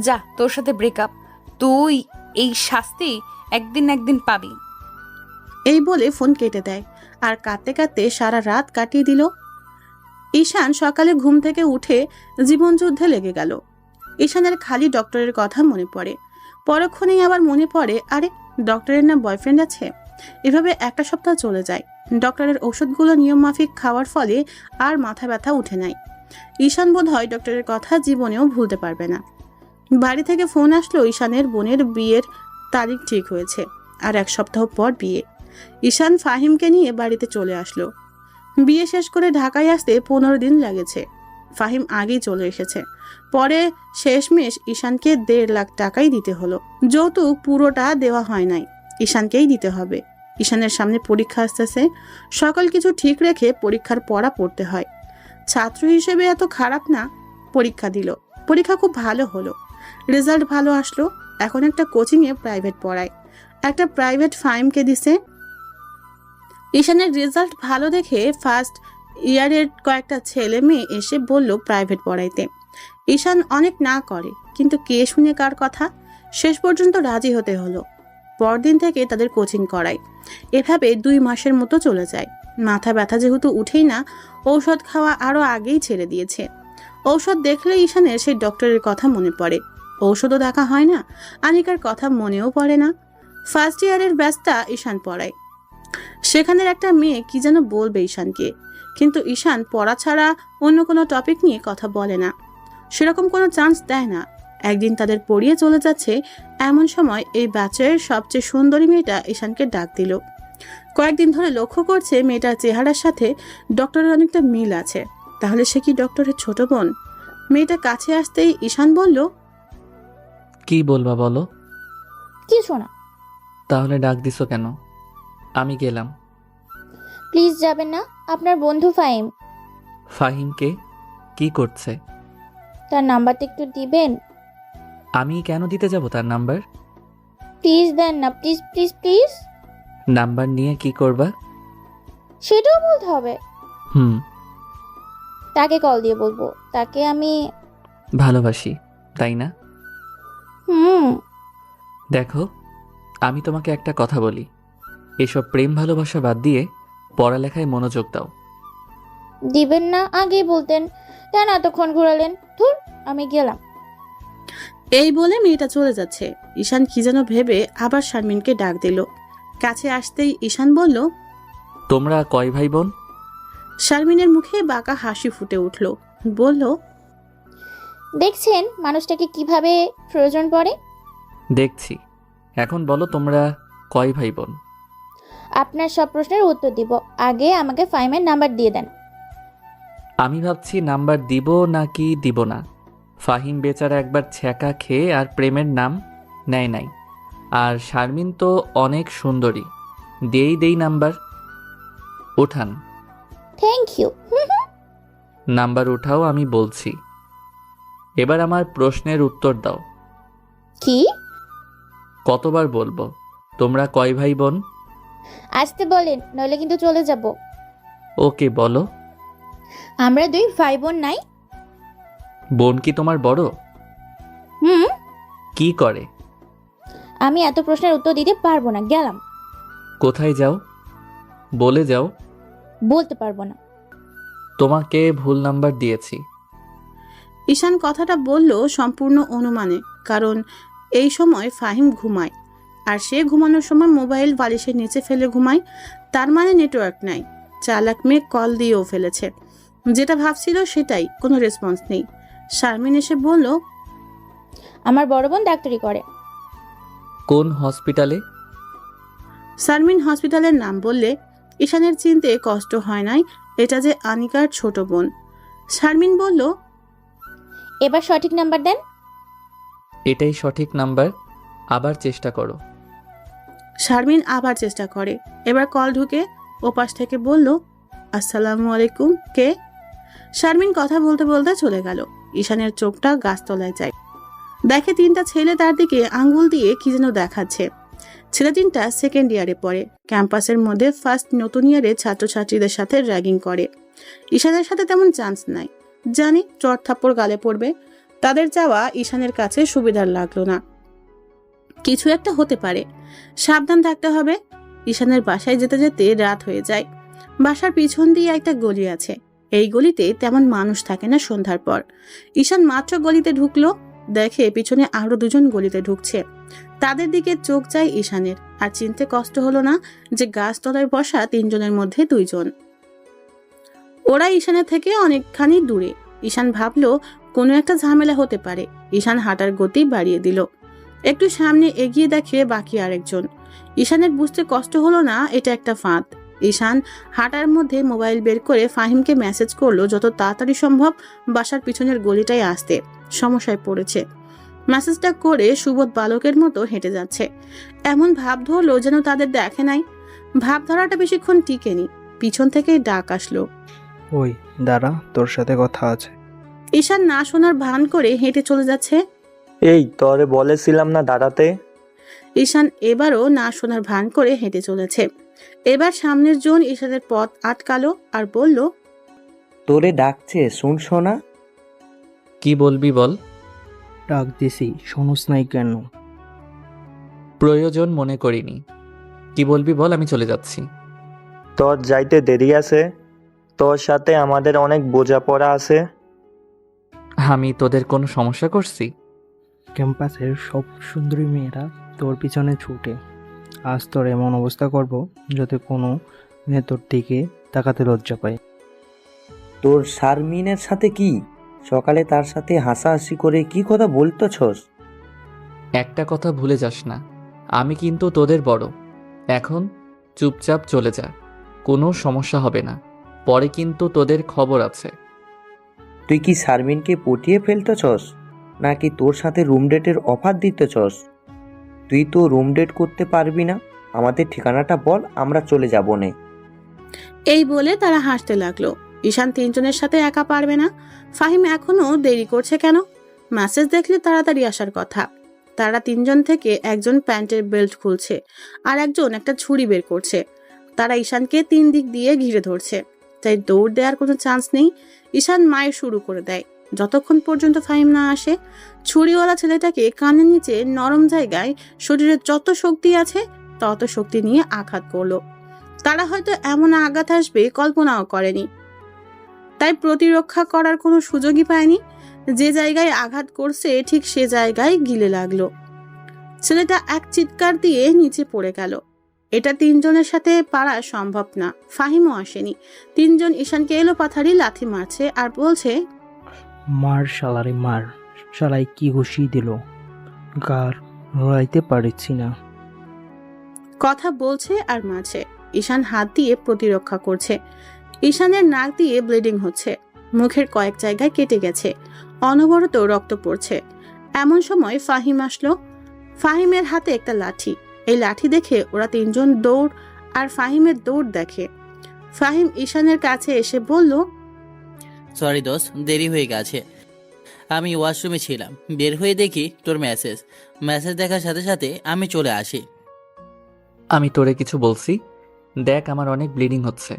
যা, তোর সাথে ব্রেকআপ। তুই এই শাস্তি একদিন না একদিন পাবি। এই বলে ফোন কেটে দেয় আর কাঁদতে কাঁদতে সারা রাত কাটিয়ে দিল। ঈশান সকালে ঘুম থেকে উঠে জীবনযুদ্ধে লেগে গেল। ঈশানের খালি ডক্টরের কথা মনে পড়ে, পরক্ষণেই আবার মনে পড়ে আরে ডক্টরের না বয়ফ্রেন্ড আছে। এভাবে একটা সপ্তাহ চলে যায়। ডক্টরের ওষুধগুলো নিয়ম মাফিক খাওয়ার ফলে আর মাথা ব্যথা উঠে নাই। ঈশান বোধ হয় ডক্টরের কথা জীবনেও ভুলতে পারবে না। বাড়ি থেকে ফোন আসলো, ঈশানের বোনের বিয়ের তারিখ ঠিক হয়েছে, আর 1 সপ্তাহ পর বিয়ে। ঈশান ফাহিমকে নিয়ে বাড়িতে চলে আসলো। বিয়ে শেষ করে ঢাকায় আসতে 15 দিন লেগেছে। ফাহিম আগেই চলে এসেছে। পরে শেষমেশ ঈশানকে 1.5 লাখ টাকাই দিতে হলো। যৌতুক পুরোটা দেওয়া হয় নাই, ঈশানকেই দিতে হবে। ঈশানের সামনে পরীক্ষা আসতেছে, সকল কিছু ঠিক রেখে পরীক্ষার পড়া পড়তে হয়। ছাত্র হিসেবে এত খারাপ না, পরীক্ষা দিল, পরীক্ষা খুব ভালো হলো, রেজাল্ট ভালো আসলো। এখন একটা কোচিংয়ে প্রাইভেট পড়ায়, একটা প্রাইভেট ফার্মকে দিছে। ঈশানের রেজাল্ট ভালো দেখে ফার্স্ট ইয়ারের কয়েকটা ছেলে মেয়ে এসে বলল প্রাইভেট পড়াইতে। ঈশান অনেক না করে, কিন্তু কে শুনে কার কথা, শেষ পর্যন্ত রাজি হতে হলো। পরদিন থেকে তাদের কোচিং করায়। এভাবে 2 মাসের মতো চলে যায়। মাথা ব্যথা যেহেতু উঠেই না, ঔষধ খাওয়া আরো আগেই ছেড়ে দিয়েছে। ঔষধ দেখলে ঈশানের সেই ডক্টরের কথা মনে পড়ে। ঔষধও দেখা হয় না, আনিকার কথা মনেও পড়ে না। ফার্স্ট ইয়ারের ব্যাচটা ঈশান পড়ায়। সেখানের একটা মেয়ে কি যেন বলবে ঈশানকে, কিন্তু ঈশান পড়া ছাড়া অন্য কোনো টপিক নিয়ে কথা বলে না, সেরকম কোনো চান্স দেয় না। একদিন তাদের পড়িয়ে চলে যাচ্ছে, এমন সময় এই ব্যাচের সবচেয়ে সুন্দরী মেয়েটা ঈশানকে ডাক দিল। কয়েকদিন ধরে লক্ষ্য করছে মেয়েটার চেহারার সাথে ডক্টরের অনেকটা মিল আছে। তাহলে সে কি ডক্টরের ছোট বোন? মেয়েটা কাছে আসতেই ঈশান বলল, কি বলবা বলো? কিছু না। তাহলে ডাক দিছো কেন? আমি গেলাম। প্লিজ যাবেন না, আপনার বন্ধু ফাহিম। ফাহিমকে? কি করছে? তার নাম্বারটা একটু দিবেন? আমি কেন দিতে যাব তার নাম্বার? প্লিজ দেন না, প্লিজ প্লিজ প্লিজ। নাম্বার নিয়ে কি করবা? সেটাও বলতে হবে? হুম। তাকে কল দিয়ে বলবো, তাকে আমি ভালোবাসি, তাই না? হুম। দেখো, আমি তোমাকে একটা কথা বলি, এসব প্রেম ভালোবাসা বাদ দিয়ে পড়ালেখায় মনোযোগ দাও। দিবেন না আগেই বলতেন, কেন এতক্ষণ ঘোরালেন? ধুর, আমি গেলাম। এই বলে মেয়েটা চলে যাচ্ছে। ঈশান কি যেন ভেবে আবার শারমিনকে ডাক দিল। কাছে আসতেই ঈশান বলল, তোমরা কয় ভাই বোন? শারমিনের মুখে বাঁকা হাসি ফুটে উঠল। বলল, দেখছেন মানুষটাকে কিভাবে প্রয়োজন পড়ে। দেখছি। এখন বলো তোমরা কয় ভাই বোন? আপনার সব প্রশ্নের উত্তর দিব, আগে আমাকে ফাহিমের নাম্বার দিয়ে দেন। আমি ভাবছি নাম্বার দিব নাকি দিব না। ফাহিম বেচারা একবার ছ্যাঁকা খেয়ে আর প্রেমের নাম নেয় নাই। আর শারমিন তো অনেক সুন্দরী, দেই নাম্বার। উঠান থ্যাংক ইউ। নাম্বার উঠাও, আমি বলছি। এবার আমার প্রশ্নের উত্তর দাও। কি? কতবার বলবো তোমরা কয় ভাই বোন? আসতে বলেন, নইলে কিন্তু চলে যাব। ওকে বলো। আমরা 2 ভাই বোন নাই। বোন কি তোমার বড়? হুম। কি করে? আমি এত প্রশ্নের উত্তর দিতে পারবো না, গেলাম। কোথায় যাও? বলে যাও। বলতে পারবো না। তোমাকে ভুল নাম্বার দিয়েছি। ঈশান কথাটা বলল সম্পূর্ণ অনুমানে, কারণ এই সময় ফাহিম ঘুমায়, আর সে ঘুমানোর সময় মোবাইল বালিশের নিচে ফেলে ঘুমায়। তার মানে নেটওয়ার্ক নাই। চালাক মেয়ে কল দিয়েও ফেলেছে। যেটা ভাবছিল সেটাই, কোনো রেসপন্স নেই। শারমিন এসে বলল, আমার বড় বোন ডাক্তারি করে। কোন হসপিটালে? শারমিন হসপিটালের নাম বললে ঈশানের চিনতে কষ্ট হয় নাই এটা যে আনিকার ছোট বোন। শারমিন বলল, এবার সঠিক নাম্বার দেন। এটাই সঠিক নাম্বার, আবার চেষ্টা করো। শারমিন আবার চেষ্টা করে। এবার কল ঢুকে ওপাশ থেকে বলল, আসসালামু আলাইকুম, কে? শারমিন কথা বলতে বলতে চলে গেল। ঈশানের চোখটা গাছতলায় যায়। দেখে 3টা ছেলে তার দিকে আঙ্গুল দিয়ে কি যেন দেখাচ্ছে। ছেলে 3টা সেকেন্ড ইয়ারে পড়ে। ক্যাম্পাসের মধ্যে ফার্স্ট নতুন ইয়ারে ছাত্রছাত্রীদের সাথে র্যাগিং করে। ঈশানের সাথে তেমন চান্স নাই, জানি চড় থাপ্পড় গালে পড়বে। তাদের যাওয়া ঈশানের কাছে সুবিধার লাগলো না। কিছু একটা হতে পারে, সাবধান থাকতে হবে। ঈশানের বাসায় যেতে যেতে রাত হয়ে যায়। বাসার পিছন দিয়ে একটা গলি আছে। এই গলিতে তেমন মানুষ থাকে না সন্ধ্যার পর। ঈশান মাত্র গলিতে ঢুকলো, দেখে পিছনে আরো 2জন গলিতে ঢুকছে। তাদের দিকে চোখ যায় ঈশানের, আর চিনতে কষ্ট হলো না যে গাছতলায় বসা 3 জনের মধ্যে 2 জন। ওরা ঈশানের থেকে অনেকখানি দূরে। ঈশান ভাবলো কোনো একটা ঝামেলা হতে পারে। ঈশান হাঁটার গতি বাড়িয়ে দিল। একটু সামনে এগিয়ে দেখে বাকি আরেকজন। ঈশানের বুঝতে কষ্ট হলো না এটা একটা ফাঁদ। ঈশান হাঁটার মধ্যে মোবাইল বের করে ফাহিমকে মেসেজ করলো যত তাড়াতাড়ি সম্ভব বাসার পিছনের গলিটায় আসতে, সমস্যায় পড়েছে। মেসেজটা করে সুবোধ বালকের মতো হেঁটে যাচ্ছে। এমন ভাব ধরলো যেন তাদের দেখে নাই। ভাব ধরাটা বেশিক্ষণ টিকেনি, পিছন থেকেই ডাক আসলো। ওই দাঁড়া, তোর সাথে কথা আছে। ঈশান না শোনার ভান করে হেঁটে চলে যাচ্ছে। এই তরে বলেছিলাম না দাঁড়াতে। ঈশান এবারও না শোনার ভান করে হেঁটে চলেছে। এবার সামনের জন ঈশানের পথ আটকালো আর বলল, তোরে ডাকছে, শুন শোনা। কি বলবি বল। ডাক দিছি, শোনস নাই কেন? প্রয়োজন মনে করিনি। কি বলবি বল, আমি চলে যাচ্ছি। তোর যাইতে দেরি আছে, তোর সাথে আমাদের অনেক বোঝাপড়া আছে। আমি তোদের কোনো সমস্যা করছি? ক্যাম্পাসের সব সুন্দরী মেয়েরা তোর পিছনে ছুটে। আজ তোর এমন অবস্থা করব যাতে কোনো মেয়ে তোর দিকে তাকাতে লজ্জা পায়। তোর শারমিনের সাথে কি? সকালে তার সাথে হাসাহাসি করে কি কথা বলতেছস? একটা কথা ভুলে যাস না, আমি কিন্তু তোদের বড়। এখন চুপচাপ চলে যা, কোনো সমস্যা হবে না। পরে কিন্তু তোদের খবর আছে। তুই কি শারমিনকে পটিয়ে ফেলতেছস, নাকি তোর সাথে রুম ডেটের অফার দিতেছস? তুই তো রুম ডেট করতে পারবি না। আমাদের ঠিকানাটা বল, আমরা চলে যাব নে। এই বলে তারা হাসতে লাগলো। ঈশান তিনজনের সাথে একা পারবে না। ফাহিম এখনো দেরি করছে কেন? মেসেজ দেখলে তাড়াতাড়ি আসার কথা। তারা তিনজন থেকে একজন প্যান্টের বেল্ট খুলছে, আর একজন একটা ছুরি বের করছে। তারা ঈশানকে তিন দিক দিয়ে ঘিরে ধরছে, তাই দৌড় দেওয়ার কোনো চান্স নেই। ঈশান মায়ের শুরু করে দেয়। যতক্ষণ পর্যন্ত ফাহিম না আসে, ছুরিওয়ালা ছেলেটাকে কানের নিচে নরম জায়গায় শরীরের যত শক্তি আছে তত শক্তি নিয়ে আঘাত করলো। তারা হয়তো এমন আঘাত আসবে কল্পনাও করেনি, তাই প্রতিরক্ষা করার কোনো সুযোগই পায়নি। যে জায়গায় আঘাত করছে ঠিক সে জায়গায় গিলে লাগলো। ছেলেটা এক চিৎকার দিয়ে নিচে পড়ে গেল। এটা তিনজনের সাথে পারা সম্ভব না। ফাহিমও আসেনি। তিনজন ঈশানকে এলোপাথারি লাথি মারছে আর বলছে, মার শালারে মার, শালাই কি ঘুষি দিল, গার নড়াইতে পারছি না। কথা বলছে আর মারছে। ঈশান হাত দিয়ে প্রতিরক্ষা করছে। ঈশানের নাক দিয়ে ব্লিডিং হচ্ছে, মুখের কয়েক জায়গায় কেটে গেছে, অনবরত রক্ত পড়ছে। এমন সময় ফাহিম আসলো। ফাহিমের হাতে একটা লাঠি। এই লাঠি দেখে ওরা তিনজন দৌড় আর ফাহিমের দৌড় দেখে। ফাহিম ঈশানের কাছে এসে বলল, সরি দোস্ত, দেরি হয়ে গেছে। আমি ওয়াশরুমে ছিলাম, বের হয়ে দেখি তোর মেসেজ দেখার সাথে সাথে আমি চলে আসি। আমি তোরে কিছু বলছি? দেখ, আমার অনেক ব্লিডিং হচ্ছে,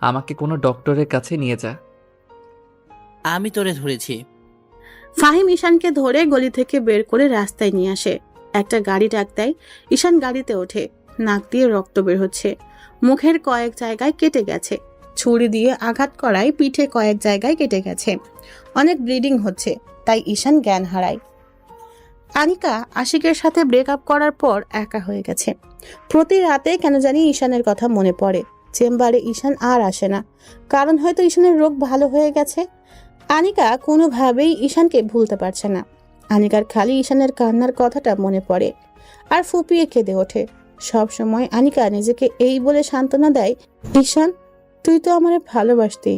আমাকে কোনো ডক্টরের কাছে নিয়ে যা। আমি তোরে ধরেছি। ফাহিম ঈশানকে ধরে গলি থেকে বের করে রাস্তায় নিয়ে আসে। একটা গাড়ি ডাক দেয়। ঈশান গাড়িতে ওঠে। নাক দিয়ে রক্ত বের হচ্ছে, মুখের কয়েক জায়গায় কেটে গেছে। ছুরি দিয়ে আঘাত করায় পিঠে কয়েক জায়গায় কেটে গেছে, অনেক ব্লিডিং হচ্ছে, তাই ঈশান জ্ঞান হারায়। আনিকা আশিকের সাথে ব্রেকআপ করার পর একা হয়ে গেছে। প্রতি রাতে কেন জানি ঈশানের কথা মনে পড়ে। চেম্বারে ঈশান আর আসে না, কারণ হয়তো ঈশানের রোগ ভালো হয়ে গেছে। আনিকা কোনোভাবেই ঈশানকে ভুলতে পারছে না। আনিকার খালি ঈশানের কান্নার কথাটা মনে পড়ে আর ফুপিয়ে কেঁদে ওঠে। সব সময় আনিকা নিজেকে এই বলে সান্ত্বনা দেয়, ঈশান, তুই তো আমারে ভালোবাসতি,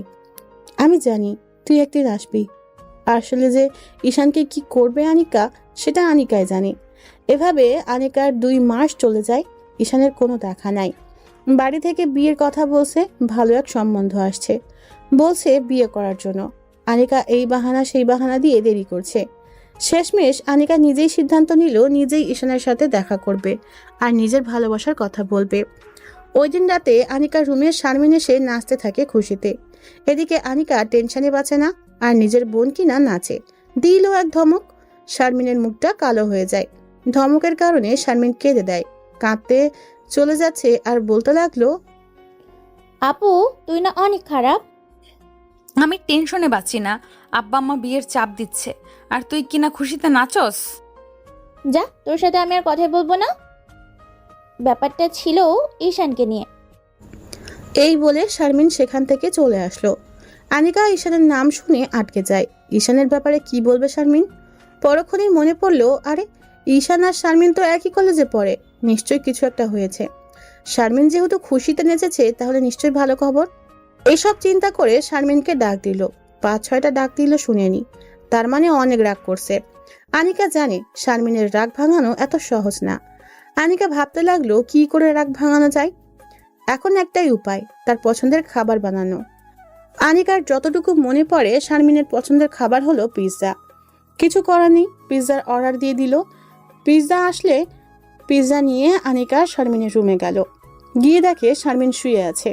আমি জানি তুই একদিন আসবি। আসলে যে ঈশানকে কি করবে আনিকা, সেটা আনিকাই জানে। এভাবে আনিকার 2 মাস চলে যায়। ঈশানের কোনো দেখা নাই। বাড়ি থেকে বিয়ের কথা বলছে, ভালো এক সম্বন্ধ আসছে, বলছে বিয়ে করার জন্য। আনিকা এই বাহানা সেই বাহানা দিয়ে দেরি করছে। শেষমেশ আনিকা নিজেই সিদ্ধান্ত নিল, নিজেই ঈশানের সাথে দেখা করবে আর নিজের ভালোবাসার কথা বলবে। ওই দিন রাতে আনিকার রুমে শারমিন এসে নাচতে থাকে খুশিতে। এদিকে আনিকা টেনশনে বাঁচে না, আর নিজের বোন কিনা নাচে। দিল এক ধমক, শারমিনের মুখটা কালো হয়ে যায়। ধমকের কারণে শারমিন কেঁদে দেয়, কাঁদতে চলে যাচ্ছে আর বলতে লাগলো, আপু তুই না অনেক খারাপ। আমি টেনশনে বাঁচি না, আব্বা আম্মা বিয়ের চাপ দিচ্ছে, আর তুই কিনা খুশিতে নাচস। যা, তোর সাথে আমি আর কথাই বলবো না। ব্যাপারটা ছিল ঈশানকে নিয়ে। এই বলে শারমিন সেখান থেকে চলে আসলো। আনিকা ঈশানের নাম শুনে আটকে যায়। ঈশানের ব্যাপারে কি বলবে শারমিন? পরক্ষণেই মনে পড়লো, আরে ঈশান আর শারমিন তো একই কলেজে পড়ে, নিশ্চয়ই কিছু একটা হয়েছে। শারমিন যেহেতু খুশিতে নেচেছে, তাহলে নিশ্চয়ই ভালো খবর। এইসব চিন্তা করে শারমিনকে ডাক দিল। 5-6টা ডাক দিল, শুনেনি, তার মানে অনেক রাগ করছে। আনিকা জানে শারমিনের রাগ ভাঙানো এত সহজ না। আনিকা ভাবতে লাগলো কি করে রাগ ভাঙানো যায়। এখন একটাই উপায়, তার পছন্দের খাবার বানানো। আনিকার যতটুকু মনে পড়ে শারমিনের পছন্দের খাবার হলো পিৎজা। কিছু করার নেই, পিৎজার অর্ডার দিয়ে দিল। পিৎজা আসলে পিৎজা নিয়ে আনিকা শারমিনের রুমে গেল। গিয়ে দেখে শারমিন শুয়ে আছে।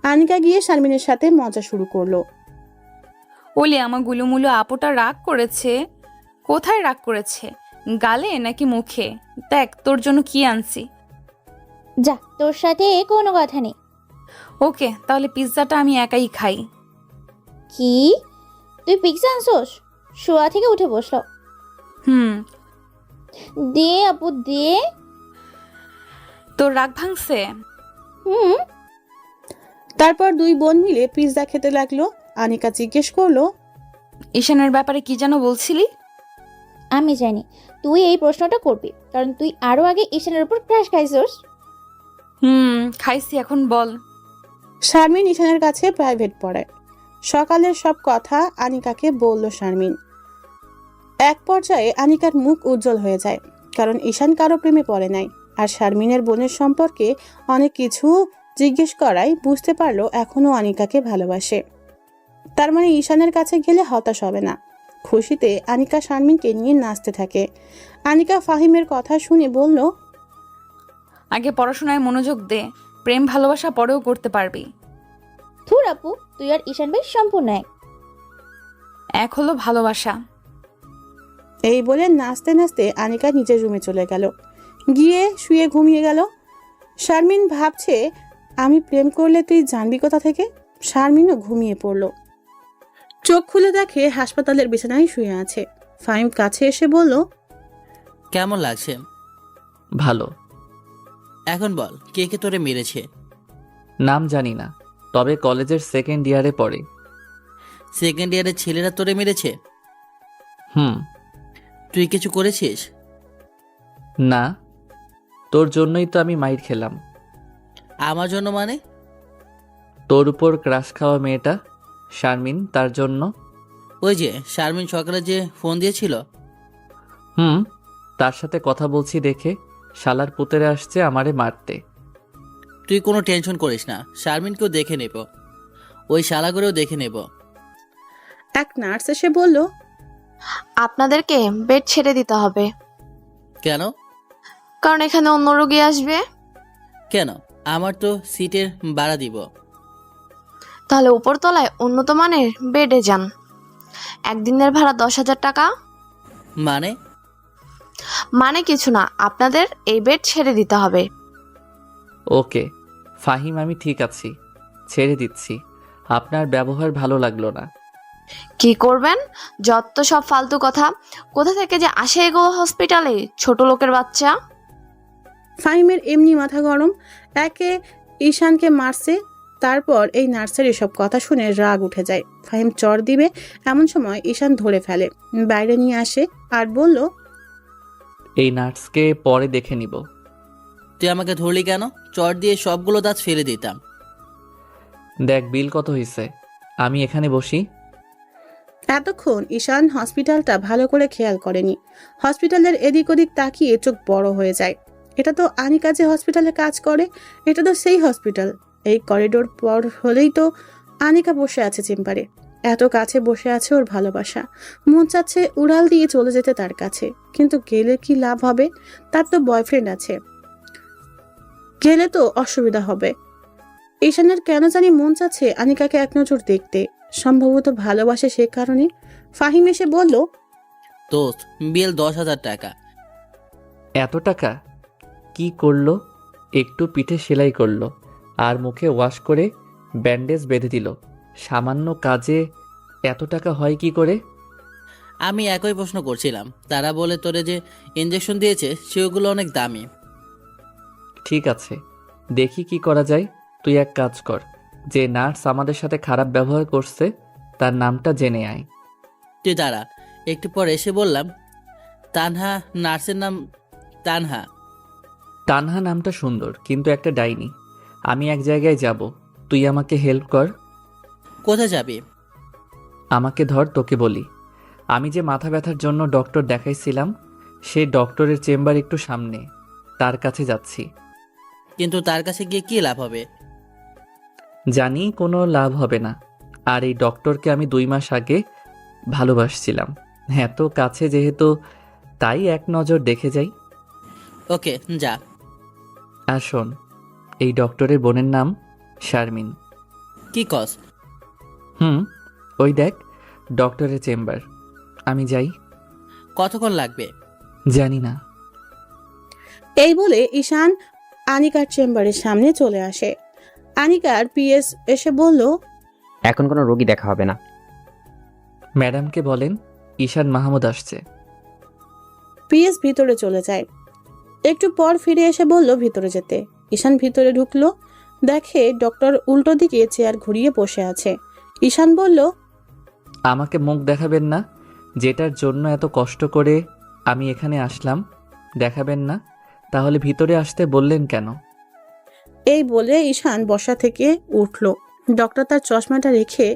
আনিকা গিয়ে শারমিনের সাথে মজা শুরু করলো। ওলি আমার গুলুমুলু আপুটা রাগ করেছে। কোথায় রাগ করেছে, গালে নাকি মুখে? দেখ তোর জন্য কি আনছি। যা, তোর সাথে কোনো কথা নেই। ওকে, তাহলে পিৎজাটা আমি একাই খাই। কি, তুই পিৎজা আনছোস? শোয়া থেকে উঠে বসলো। হুম। দে আপু দে। তোর রাগ ভাঙছে? হুম। তারপর দুই বোন মিলে পিৎজা খেতে লাগলো। আনিকা জিজ্ঞেস করলো, ঈশানের ব্যাপারে কি যেন বলছিলি? আমি জানি তুই এই প্রশ্নটা করবি, কারণ তুই আরো আগে ঈশানের উপর ক্রাশ খাইছোস। খাইছি, এখন বল। শারমিন ঈশানের কাছে প্রাইভেট পড়ে। সকালের সব কথা আনিকাকে বলল শারমিন। এক পর্যায়ে আনিকার মুখ উজ্জ্বল হয়ে যায়, কারণ ঈশান কারো প্রেমে পড়ে নাই। আর শারমিনের বোনের সম্পর্কে অনেক কিছু জিজ্ঞেস করায় বুঝতে পারলো এখনো আনিকাকে ভালোবাসে। তার মানে ঈশানের কাছে গেলে হতাশ হবে না। খুশিতে আনিকা শারমিনকে নিয়ে নাচতে থাকে। আনিকা ফাহিমের কথা শুনে বলল, আগে পড়াশোনায় মনোযোগ দে, প্রেম ভালোবাসা পরেও করতে পারবি। থুর আপু, তুই আর ঈশান ভাই সম্পূর্ণ এক। এক হলো ভালোবাসা। এই বলে নাচতে নাচতে আনিকা নিজের রুমে চলে গেল। গিয়ে শুয়ে ঘুমিয়ে গেল। শারমিন ভাবছে, আমি প্রেম করলে তুই জানবি কোথা থেকে। শারমিনও ঘুমিয়ে পড়ল। চোখ খুলে দেখে হাসপাতালের বিছানায় শুয়ে আছে। ফাহিম কাছে এসে বলল, কেমন লাগছে? ভালো। এখন বল, কে কে তোরে মেরেছে? নাম জানি না, তবে কলেজের সেকেন্ড ইয়ারে পড়ে। সেকেন্ড ইয়ারের ছেলেরা তোরে মেরেছে? হুম। তুই কিছু করেছিস? না, তোর জন্যই তো আমি মাইর খেলাম। আমার জন্য মানে? তোর উপর ক্রাশ খাওয়া মেয়েটা শারমিন, তার জন্য। ওই যে শারমিন সকালে যে ফোন দিয়েছিল। তার সাথে কথা বলছি দেখে শালার পুতেরে আসছে আমারে মারতে। তুই কোনো টেনশন করিস না, শারমিনকেও দেখে নেব, ওই শালাগুলোও দেখে নেব। এক নার্স এসে বলল, আপনাদেরকে বেড ছেড়ে দিতে হবে, কেন? কারণ এখানে অন্য রোগী আসবে। কেন? আমার তো সিটের ভাড়া দিব। তাহলে উপরতলায় উন্নত মানের বেডে যান। একদিনের ভাড়া 10,000 টাকা। মানে? মানে কিছু না, আপনাদের এই বেড ছেড়ে দিতে হবে। ওকে ফাহিম, আমি ঠিক আছি, ছেড়ে দিচ্ছি। আপনার ব্যবহার ভালো লাগলো না। কি করবেন? যত সব ফালতু কথা, কোথা থেকে যে আসে এগুলো হসপিটালে, ছোট লোকের বাচ্চা। ফাহিমের এমনি মাথা গরম। একে ঈশানকে মারছে, তারপর এই নার্সের এসব কথা শুনে রাগ উঠে যায়। ফাহিম চর দিবে এমন সময় ঈশান ধরে ফেলে, বাইরে নিয়ে আসে আর বলল, এই নার্সকে পরে দেখে নিব। তুই আমাকে ধরলি কেন? চট দিয়ে সবগুলো দাঁত ফেলে দিতাম। দেখ বিল কত হয়েছে, আমি এখানে বসি। এতক্ষণ ঈশান হসপিটালটা ভালো করে খেয়াল করেনি। হসপিটালের এদিক ওদিক তাকিয়ে চোখ বড় হয়ে যায়। এটা তো আনিকা যে হসপিটালে কাজ করে, এটা তো সেই হসপিটাল। এই করিডোর পর হলেই তো আনিকা বসে আছে চেম্বারে। এত কাছে বসে আছে ওর ভালোবাসা। মন চাচ্ছে উড়াল দিয়ে চলে যেতে তার কাছে, কিন্তু গেলে কি লাভ হবে? তার তো বয়ফ্রেন্ড আছে, গেলে তো অসুবিধা হবে। ঈশানের কেন জানি মন চাচ্ছে আনিকাকে এক নজর দেখতে, সম্ভবত ভালোবাসে সে কারণে। ফাহিম এসে বলল, দোস্ত, বিল 10,000 টাকা। এত টাকা? কি করলো? একটু পিঠে সেলাই করলো আর মুখে ওয়াশ করে ব্যান্ডেজ বেঁধে দিল। সামান্য কাজে এত টাকা হয় কি করে? আমি একই প্রশ্ন করছিলাম। তারা বলে তোরে যে ইঞ্জেকশন দিয়েছে সেগুলো অনেক দামি। ঠিক আছে, দেখি কি করা যায়। তুই এক কাজ কর, যে নার্স আমাদের সাথে খারাপ ব্যবহার করছে তার নামটা জেনে আয়। তুই দাঁড়া। একটু পর এসে বললাম, তানহা নার্সের নাম তানহা। তানহা নামটা সুন্দর, কিন্তু একটা ডাইনি। আমি এক জায়গায় যাব, তুই আমাকে হেল্প কর। কোথায় যাবি? আমাকে ধর, তোকে বলি। আমি যে মাথা ব্যথার জন্য ডক্টর দেখাইছিলাম সেই ডক্টরের চেম্বার একটু সামনে, তার কাছে যাচ্ছি। কিন্তু তার কাছে গিয়ে কি লাভ হবে? জানি কোনো লাভ হবে না। আর এই ডক্টরকে আমি 2 মাস আগে ভালোবাসছিলাম, এত কাছে যেহেতু, তাই এক নজর দেখে যাই। ওকে, যা। আর শোন, এই ডক্টরের বোনের নাম শারমিন। কি কস? ওই দেখ ডক্টরের চেম্বার। আমি যাই। কতক্ষণ লাগবে? জানি না। এই বলে ঈশান আনিকার চেম্বারের সামনে চলে আসে। আনিকার পিএস এসে বলল, এখন কোনো রোগী দেখা হবে না। ম্যাডামকে বলেন ঈশান মাহমুদ আসছে। পিএস ভিতরে চলে যায়। একটু পর ফিরে এসে বলল ভিতরে যেতে। ঈশান ভিতরে ঢুকলো, দেখে ডক্টর উল্টো দিকে চেয়ার ঘুরিয়ে বসে আছে। ঈশান বলল, আমাকে মুখ দেখাবেন না? যেটার জন্য এত কষ্ট করে আমি এখানে আসলাম, দেখাবেন না? তাহলে ভিতরে আসতে বললেন কেন? এই বলে ঈশান বসা থেকে উঠল। ডক্টর তার চশমাটা রেখে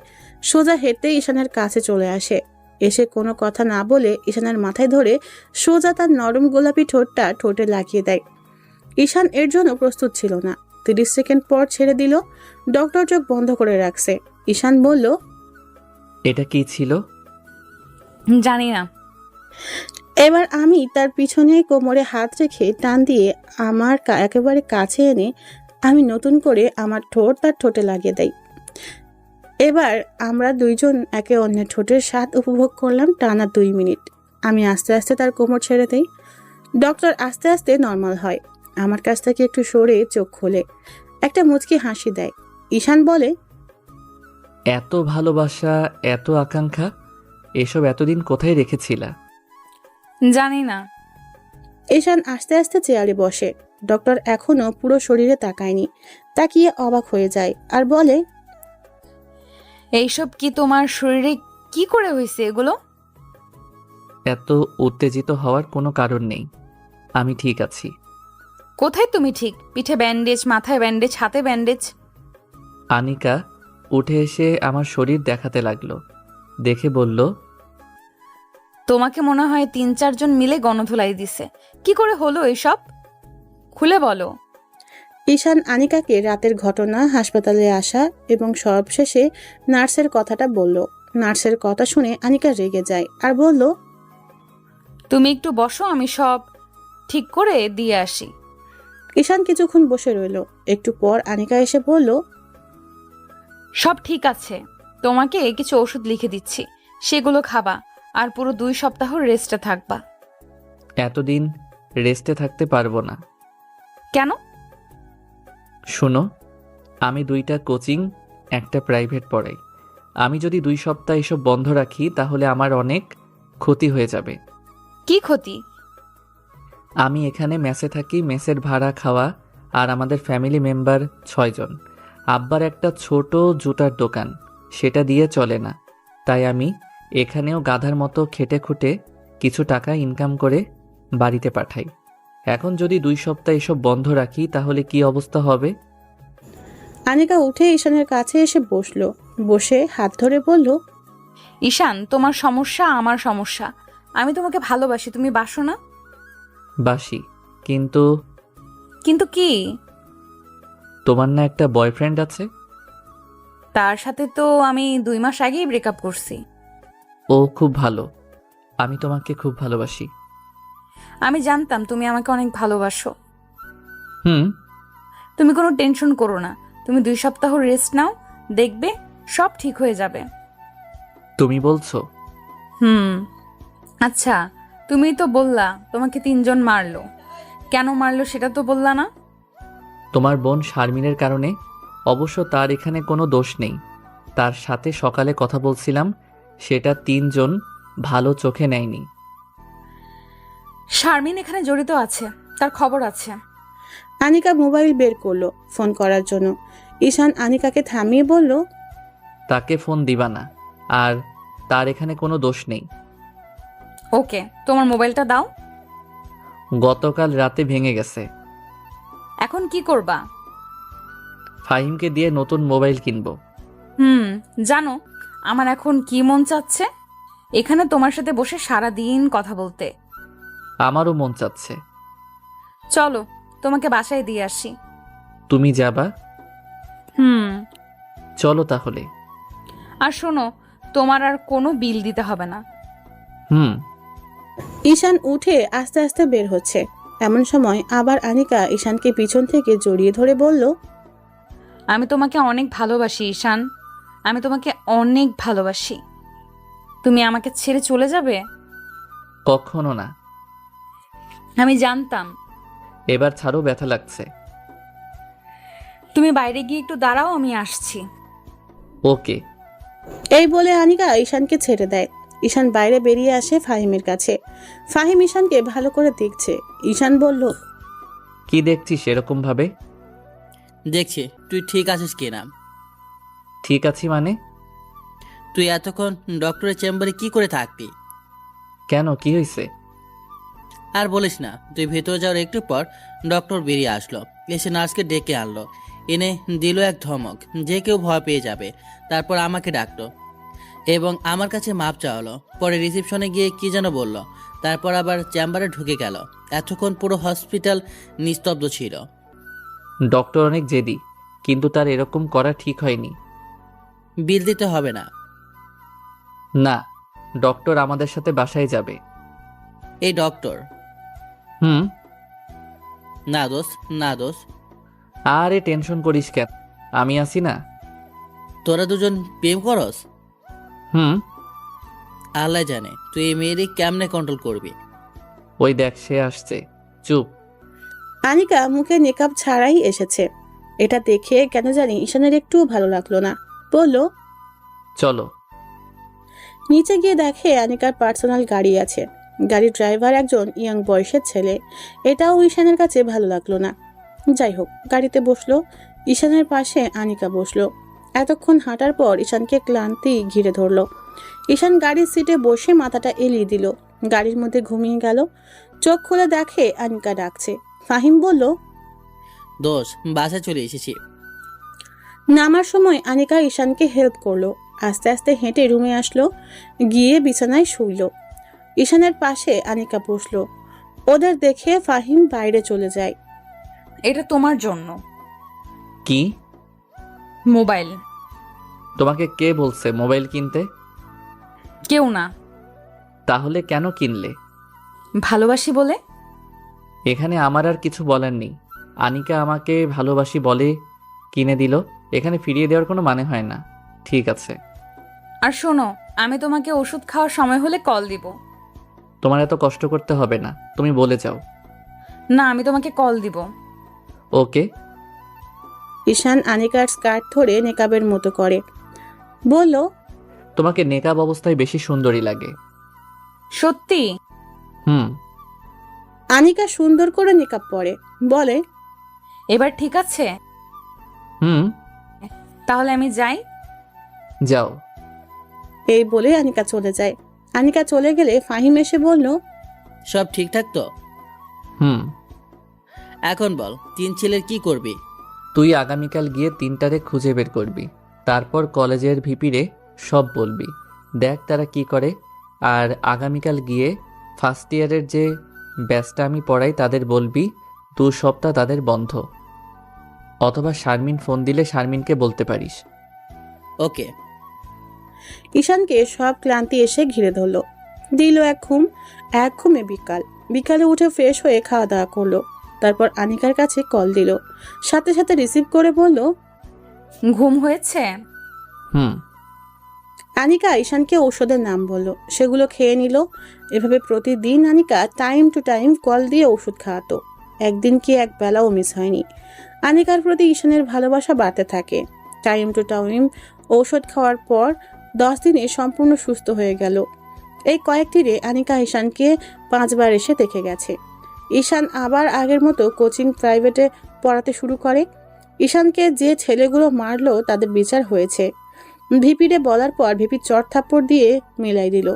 সোজা হেঁটে ঈশানের কাছে চলে আসে। এসে কোনো কথা না বলে ঈশানের মাথায় ধরে সোজা তার নরম গোলাপি ঠোঁটটা ঠোঁটে লাগিয়ে দেয়। ঈশান এর জন্য প্রস্তুত ছিল না। 30 সেকেন্ড পর ছেড়ে দিল। ডক্টর চোখ বন্ধ করে রাখছে। ঈশান বলল, এটা কি ছিল? জানি না। এবার আমি তার পিছনে কোমরে হাত রেখে টান দিয়ে আমার একেবারে কাছে এনে আমি নতুন করে আমার ঠোঁট তার ঠোঁটে লাগিয়ে দেই। এবার আমরা দুইজন একে অন্যের ঠোঁটের স্বাদ উপভোগ করলাম টানা 2 মিনিট। আমি আস্তে আস্তে তার কোমর ছেড়ে দেই। ডক্টর আস্তে আস্তে নর্মাল হয়। আমার কাছ থেকে একটু সরে চোখ খোলে, একটা মুচকি হাসি দেয়। ঈশান বলে, এত ভালোবাসা, এত আকাঙ্ক্ষা, এসব এতদিন কোথায় রেখেছিলা? জানি না। ঈশান আস্তে আস্তে চেয়ারে বসে। ডক্টর এখনো পুরো শরীরে তাকায়নি, তাকিয়ে অবাক হয়ে যায় আর বলে, এইসব কি তোমার শরীরে কি করে হয়েছে এগুলো? এত উত্তেজিত হওয়ার কোনো কারণ নেই, আমি ঠিক আছি। কোথায় তুমি ঠিক? পিঠে ব্যান্ডেজ, মাথায় ব্যান্ডেজ, হাতে ব্যান্ডেজ। আনিকা উঠে এসে আমার শরীর দেখাতে লাগলো, দেখে বলল, তোমাকে মনে হয় 3-4 জন মিলে গণধুলাই দিছে। কি করে হলো এসব? খুলে বলো। ঈশান আনিকাকে রাতের ঘটনা, হাসপাতালে আসা এবং সবশেষে নার্সের কথাটা বলল। নার্সের কথা শুনে আনিকা রেগে যায় আর বলল, তুমি একটু বসো, আমি সব ঠিক করে দিয়ে আসি। ঈশান কিছুক্ষণ বসে রইল। একটু পর আনিকা এসে বলল, সব ঠিক আছে, তোমাকে কিছু ওষুধ লিখে দিচ্ছি, সেগুলো খাবা আর পুরো 2 সপ্তাহ রেস্টে থাকবা। এতদিন রেস্টে থাকতে পারবো না। কেন? শোনো, আমি 2টা কোচিং, একটা প্রাইভেট পড়াই। আমি যদি 2 সপ্তাহ এসব বন্ধ রাখি তাহলে আমার অনেক ক্ষতি হয়ে যাবে। কি ক্ষতি? আমি এখানে মেসে থাকি, মেসের ভাড়া, খাওয়া, আর আমাদের ফ্যামিলি মেম্বার 6 জন। আব্বার একটা ছোট জুতার দোকান, সেটা দিয়ে চলে না। তাই আমি এখানেও গাধার মতো খেটে খুঁটে কিছু টাকা ইনকাম করে বাড়িতে পাঠাই। এখন যদি 2 সপ্তাহ এসব বন্ধ রাখি তাহলে কি অবস্থা হবে? আনিকা উঠে ঈশানের কাছে এসে বসলো। বসে হাত ধরে বলল, ঈশান, তোমার সমস্যা আমার সমস্যা। আমি তোমাকে ভালোবাসি, তুমি বাসো না? বাসি, কিন্তু কিন্তু কি? তোমার না একটা বয়ফ্রেন্ড আছে? তার সাথে তো আমি 2 মাস আগেই ব্রেকআপ করছি। ও খুব ভালো, আমি তোমাকে খুব ভালোবাসি। আমি জানতাম তুমি আমাকে অনেক ভালোবাসো। হুম। তুমি কোনো টেনশন করো না, তুমি 2 সপ্তাহ রেস্ট নাও, দেখবে সব ঠিক হয়ে যাবে। তুমি বলছো? আচ্ছা, তুমি তো বললা তোমাকে 3 জন মারলো। কেন মারলো সেটা তো বললা না? তোমার বোন শারমিনের কারণে। অবশ্য তার এখানে কোনো দোষ নেই। তার সাথে সকালে কথা বলছিলাম, সেটা 3 জন ভালো চোখে নেয়নি। শারমিন এখানে জড়িত আছে, তার খবর আছে। আনিকা মোবাইল বের করলো ফোন করার জন্য। ঈশান আনিকাকে থামিয়ে বলল, তাকে ফোন দিবা না, আর তার এখানে কোনো দোষ নেই। ওকে, তোমার মোবাইলটা দাও। গতকাল রাতে ভেঙে গেছে। এখন কি করবা? ফাহিমকে দিয়ে নতুন মোবাইল কিনবো। জানো আমার এখন কি মন চাচ্ছে? এখানে তোমার সাথে বসে সারা দিন কথা বলতে। আমারও মন চাচ্ছে। চলো তোমাকে বাসায় দিয়ে আসি। তুমি যাবা? হুম। চলো তাহলে। আর শোনো, তোমার আর কোনো বিল দিতে হবে না। হুম। ঈশান উঠে আস্তে আস্তে বের হচ্ছে। এমন সময় আবার আনিকা ঈশানকে পিছন থেকে জড়িয়ে ধরে বলল, আমি তোমাকে অনেক ভালোবাসি ঈশান, আমি তোমাকে অনেক ভালোবাসি। তুমি আমাকে ছেড়ে চলে যাবে? কখনো না। আমি জানতাম। এবার ছাড়ো, ব্যথা লাগছে। তুমি বাইরে গিয়ে একটু দাঁড়াও, আমি আসছি। ওকে। এই বলে আনিকা ঈশানকে ছেড়ে দেয়। ঈশান বাইরে বেরিয়ে আসে ফাহিমের কাছে। ফাহিম ঈশানকে ভালো করে দেখছে। ঈশান বলল, কি দেখছিস এরকম ভাবে? দেখছি তুই ঠিক আছিস কিনা। ঠিক আছি মানে? তুই এতক্ষণ ডক্টরের চেম্বারে কি করে থাকতি? কেন, কি হয়েছে? আর বলিস না, তুই ভেতরে যাওয়ার একটু পর ডক্টর বেরিয়ে আসলো, এসে নার্সকে ডেকে আনলো, এনে দিল এক ধমক যে কেউ ভয় পেয়ে যাবে। তারপর আমাকে ডাকলো এবং আমার কাছে মাপ চাওয়ালো। পরে রিসেপশনে গিয়ে কি যেন বলল, তারপর আবার চেম্বারে ঢুকে গেল। এতক্ষণ পুরো হসপিটাল নিস্তব্ধ ছিল। ডক্টর অনেক জেদি, কিন্তু তার এরকম করা ঠিক হয়নি। বিল দিতে হবে না। না, ডক্টর আমাদের সাথে বাসায় যাবে। এই ডক্টর? হুম। না দোষ, না দোষ। আরে টেনশন করিস কেন, আমি আছি না। তোরা দুজন প্রেম করস? হুম। আল্লাহ জানে তুই এই মেয়েরই কেমনে কন্ট্রোল করবি। ওই দেখ সে আসছে, চুপ। আনিকা মুখে মেকআপ ছাড়াই এসেছে। এটা দেখে কেন জানি ঈশানের একটুও ভালো লাগলো না। বলল, চলো। নিচে গিয়ে দেখে আনিকার পার্সোনাল গাড়ি আছে। গাড়ির ড্রাইভার একজন ইয়াং বয়সের ছেলে। এটাও ঈশানের কাছে ভালো লাগলো না। যাই হোক, গাড়িতে বসলো। ঈশানের পাশে আনিকা বসলো। এতক্ষণ হাঁটার পর ঈশানকে ক্লান্তি ঘিরে ধরলো। ঈশান গাড়ির সিটে বসে মাথাটা এলিয়ে দিল। গাড়ির মধ্যে ঘুমিয়ে গেল। চোখ খুলে দেখে আনিকা ডাকছে। ফাহিম বলল, দোষ, বাসায় চলে এসেছি। নামার সময় আনিকা ঈশানকে হেল্প করলো। আস্তে আস্তে হেঁটে রুমে আসলো, গিয়ে বিছানায় শুইল। ঈশানের পাশে আনিকা বসলো। ওদের দেখে ফাহিম বাইরে চলে যায়। এটা তোমার জন্য। কি? মোবাইল। তোমাকে কে বলছে মোবাইল কিনতে? কেউ না। তাহলে কেন কিনলে? ভালোবাসি বলে। এখানে আমার আর কিছু বলার নেই। আনিকা আমাকে ভালোবাসি বলে কিনে দিল, এখানে ফিরিয়ে দেওয়ার কোনো মানে হয় না। ঠিক আছে। আর শোনো, আমি তোমাকে ওষুধ খাওয়ার সময় হলে কল দিব। তোমার এত কষ্ট করতে হবে না, তুমি বলে যাও। না, আমি তোমাকে কল দিব। ওকে। ঈশান আনিকার স্কার্ট ধরে নেকাবের মতো করে বলল, তোমাকে নেকাব অবস্থায় বেশি সুন্দরী লাগে। সত্যি? হুম। আনিকা সুন্দর করে নেকাব পরে বলে, এবার ঠিক আছে? হুম। তাহলে আমি যাই। যাও। এই বলে আনিকা চলে যায়। আনিকা চলে গেলে ফাহিম এসে বলল, সব ঠিকঠাক তো? হুম। এখন বল, 3 ছেলের কি করবি? তুই আগামীকাল গিয়ে 3টারে খুঁজে বের করবি, তারপর কলেজের ভিপিরে সব বলবি, দেখ তারা কি করে। আর আগামীকাল গিয়ে ফার্স্ট ইয়ারের যে ব্যাচটা আমি পড়াই তাদের বলবি 2 সপ্তাহ তাদের বন্ধ। অথবা শারমিন ফোন দিলে শারমিনকে বলতে পারিস। ওকে। ঈশানকে সব ক্লান্তি এসে ঘিরে ধরলো। দিল এক ঘুমে বিকালে উঠে ফ্রেশ হয়ে খাওয়া দাওয়া করলো। তারপর আনিকার কাছে কল দিল। সাথে সাথে রিসিভ করে বলল, ঘুম হয়েছে? হুম। আনিকা ঈশানকে ঔষধের নাম বলল। সেগুলো খেয়ে নিল। এভাবে প্রতিদিন Anika time to time call দিয়ে ওষুধ খাওয়াতো। একদিন কি এক বেলাও মিস হয়নি। আনিকার প্রতি ঈশানের ভালোবাসা বাড়তে থাকে। টাইম টু টাইম ঔষধ খাওয়ার পর 10 দিনে সম্পূর্ণ সুস্থ হয়ে গেল। এই কয়েকদিনে আনিকা ঈশানকে 5 বার এসে দেখে গেছে। ঈশান আবার আগের মতো কোচিং প্রাইভেটে পড়াতে শুরু করে। ঈশানকে যে ছেলেগুলো মারলো তাদের বিচার হয়েছে। ভিপিরে বলার পর ভিপি চট থাপ্পড় দিয়ে মিলাই দিল।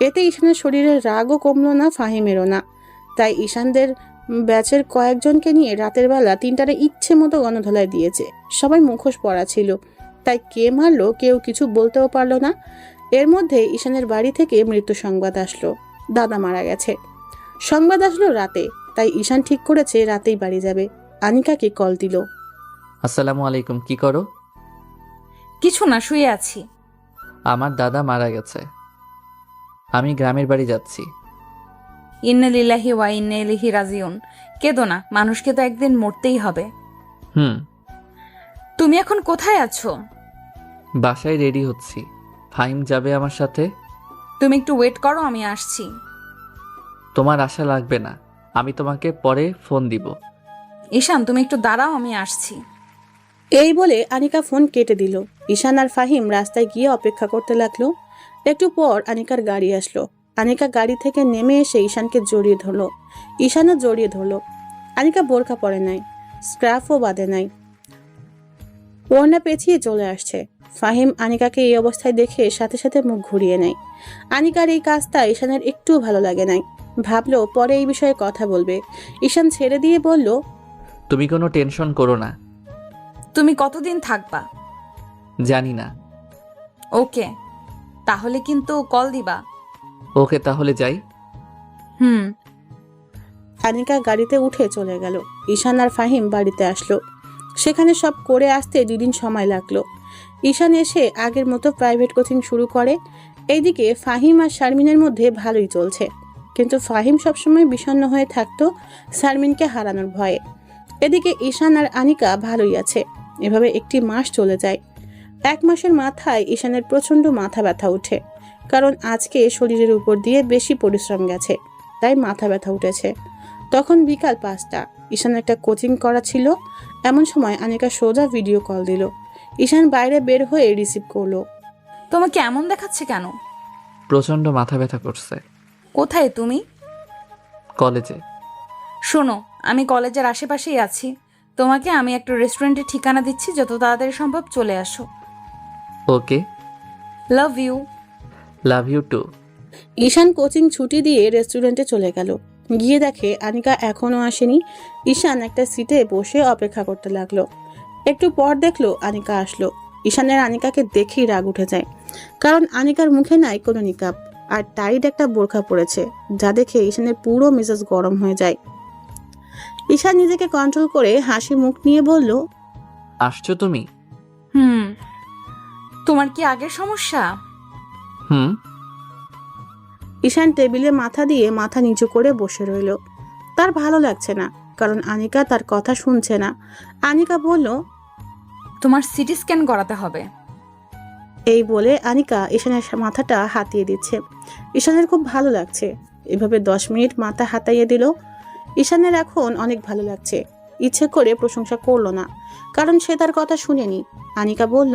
এতে ঈশানের শরীরের রাগও কমলো না, ফাহিমেরও না। তাই ঈশানদের ব্যাচের কয়েকজনকে নিয়ে রাতের বেলা 3টারে ইচ্ছে মতো গণধোলাই দিয়েছে। সবাই মুখোশ পরা ছিল, তাই কে মারলো কেউ কিছু বলতেও পারলো না। এর মধ্যে ঈশানের বাড়ি থেকে মৃত্যু সংবাদ আসলো, দাদা মারা গেছে। সংবাদ আসলো রাতে, তাই ঈশান ঠিক করেছে রাতেই বাড়ি যাবে। আনিকাকে কল দিল। আসসালামু আলাইকুম, কি করো? কিছু না, শুয়ে আছি। আমার দাদা মারা গেছে, আমি গ্রামের বাড়ি যাচ্ছি। ইন্না লিল্লাহি ওয়া ইন্না ইলাইহি রাজিউন। কেঁদো না, মানুষকে তো একদিন মরতেই হবে। হুম। তুমি এখন কোথায় আছো? বাসায় রেডি হচ্ছি। ফাহিম যাবে আমার সাথে। তুমি একটু ওয়েট করো, আমি আসছি। তোমার আশা লাগবে না, আমি তোমাকে পরে ফোন দিব। ঈশান, তুমি একটু দাঁড়াও, আমি আসছি। এই বলে আনিকা ফোন কেটে দিল। ঈশান আর ফাহিম রাস্তায় গিয়ে অপেক্ষা করতে লাগলো। একটু পর আনিকার গাড়ি আসলো। আনিকা গাড়ি থেকে নেমে এসে ঈশানকে জড়িয়ে ধরলো। ঈশানও জড়িয়ে ধরলো। আনিকা বোরকা পরে নাই, স্ক্রাফও বাঁধে নাই, ওড়না পেঁচিয়ে চলে আসছে। ফাহিম আনিকাকে এই অবস্থায় দেখে সাথে সাথে মুখ ঘুরিয়ে নেয়। আনিকার এই কাজটা ঈশানের একটুও ভালো লাগে নাই। ভাবলো পরে এই বিষয়ে কথা বলবে। ঈশান ছেড়ে দিয়ে বলল, তুমি কোনো টেনশন করো না। তুমি কতদিন থাকবা? জানি না। ওকে, তাহলে কিন্তু কল দিবা। ওকে, তাহলে যাই। হুম। আনিকা গাড়িতে উঠে চলে গেল। ঈশান আর ফাহিম বাড়িতে আসলো। সেখানে সব করে আসতে 2 দিন সময় লাগলো। ঈশান এসে আগের মতো প্রাইভেট কোচিং শুরু করে। এইদিকে ফাহিম আর শারমিনের মধ্যে ভালোই চলছে, কিন্তু ফাহিম সবসময় বিষণ্ণ হয়ে থাকতো শারমিনকে হারানোর ভয়ে। এদিকে ঈশান আর আনিকা ভালোই আছে। এভাবে 1 মাস চলে যায়। 1 মাসের মাথায় ঈশানের প্রচণ্ড মাথা ব্যথা ওঠে, কারণ আজকে শরীরের উপর দিয়ে বেশি পরিশ্রম গেছে, তাই মাথা ব্যথা উঠেছে। তখন বিকাল 5টা। ঈশান একটা কোচিং করা ছিল। এমন সময় আনিকা সোজা ভিডিও কল দিল। ঈশান বাইরে বের হয়ে রিসিভ করলো। তোমাকে এমন দেখাচ্ছে কেন? প্রচন্ড মাথা ব্যথা করছে। কোথায় তুমি? কলেজে। শোনো, আমি কলেজের আশেপাশেই আছি। তোমাকে আমি একটা রেস্টুরেন্টের ঠিকানা দিচ্ছি, যত তাড়াতাড়ি সম্ভব চলে আসো। Okay. Love you. Love you too. Ishan coaching ছুটি দিয়ে রেস্টুরেন্টে চলে গেল। গিয়ে দেখে আনিকা এখনো আসেনি। ঈশান একটা সিটে বসে অপেক্ষা করতে লাগলো। একটু পর দেখলো আনিকা আসলো। ঈশানের আনিকাকে দেখেই রাগ উঠে যায়, কারণ আনিকার মুখে নাই কোনো নিকাব আর টাইট একটা বোরখা পড়েছে, যা দেখে ঈশানের পুরো মেজাজ গরম হয়ে যায়। ঈশান নিজেকে কন্ট্রোল করে হাসি মুখ নিয়ে বলল, আসছো তুমি? হুম। তোমার কি আগের সমস্যা? হুম। ঈশান টেবিলে মাথা দিয়ে মাথা নিচু করে বসে রইল। তার ভালো লাগছে না, কারণ আনিকা তার কথা শুনছে না। আনিকা বলল, তোমার সিটি স্ক্যান করাতে হবে। এই বলে আনিকা ঈশানের মাথাটা হাতিয়ে দিচ্ছে। ঈশানের খুব ভালো লাগছে। এভাবে 10 মিনিট মাথা হাতাইয়ে দিল। ঈশানের এখন অনেক ভালো লাগছে। ইচ্ছে করে প্রশংসা করলো না, কারণ সে তার কথা শুনেনি। আনিকা বলল,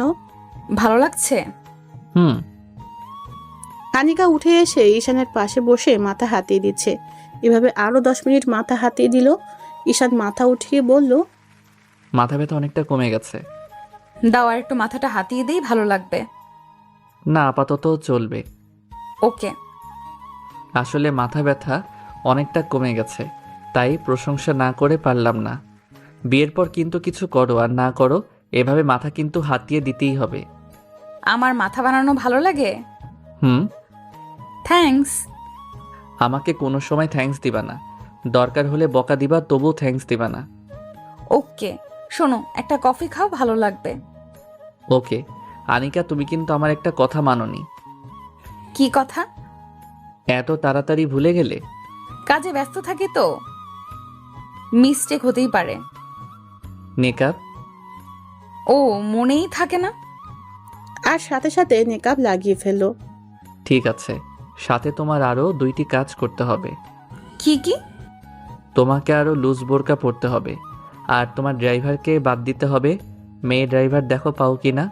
ভালো লাগছে? হুম। আনিকা উঠে এসে ঈশানের পাশে বসে মাথা হাতিয়ে দিচ্ছে। এভাবে আরো 10 মিনিট মাথা হাতিয়ে দিল। ঈশান মাথা উঠিয়ে বলল, মাথা ব্যথা অনেকটা কমে গেছে। দাও, আর একটু মাথাটা হাতিয়ে দিই, ভালো লাগবে। না, আপাতত চলবে। ওকে। আসলে মাথা ব্যথা অনেকটা কমে গেছে, তাই প্রশংসা না করে পারলাম না। বিয়ের পর কিন্তু কিছু করো আর না করো, এভাবে মাথা কিন্তু হাতিয়ে দিতেই হবে। আমার মাথা বানানো ভালো লাগে? হুম। থ্যাঙ্কস। আমাকে কোনো সময় থ্যাঙ্কস দিবা না, দরকার হলে বকা দিবা, তবুও থ্যাঙ্কস দিবা না। ওকে। শোনো, একটা কফি খাও, ভালো লাগবে। ওকে। আনিকা, তুমি কিন্তু আমার একটা কথা মানোনি। কি কথা? এত তাড়াতাড়ি ভুলে গেলে? কাজে ব্যস্ত থাকি তো, মিস্টেক হতেই পারে। নেকাব? ও, মনেই থাকে না। আর সাথে সাথে নেকাব লাগিয়ে ফেললো। ঠিক আছে, সাথে তোমার আরও 2টি কাজ করতে হবে। কি কি? তোমাকে আরও লুজ বোরকা পরতে হবে, আর তোমার ড্রাইভারকে বাদ দিতে হবে। মেয়ে ড্রাইভার দেখো পাও কি না।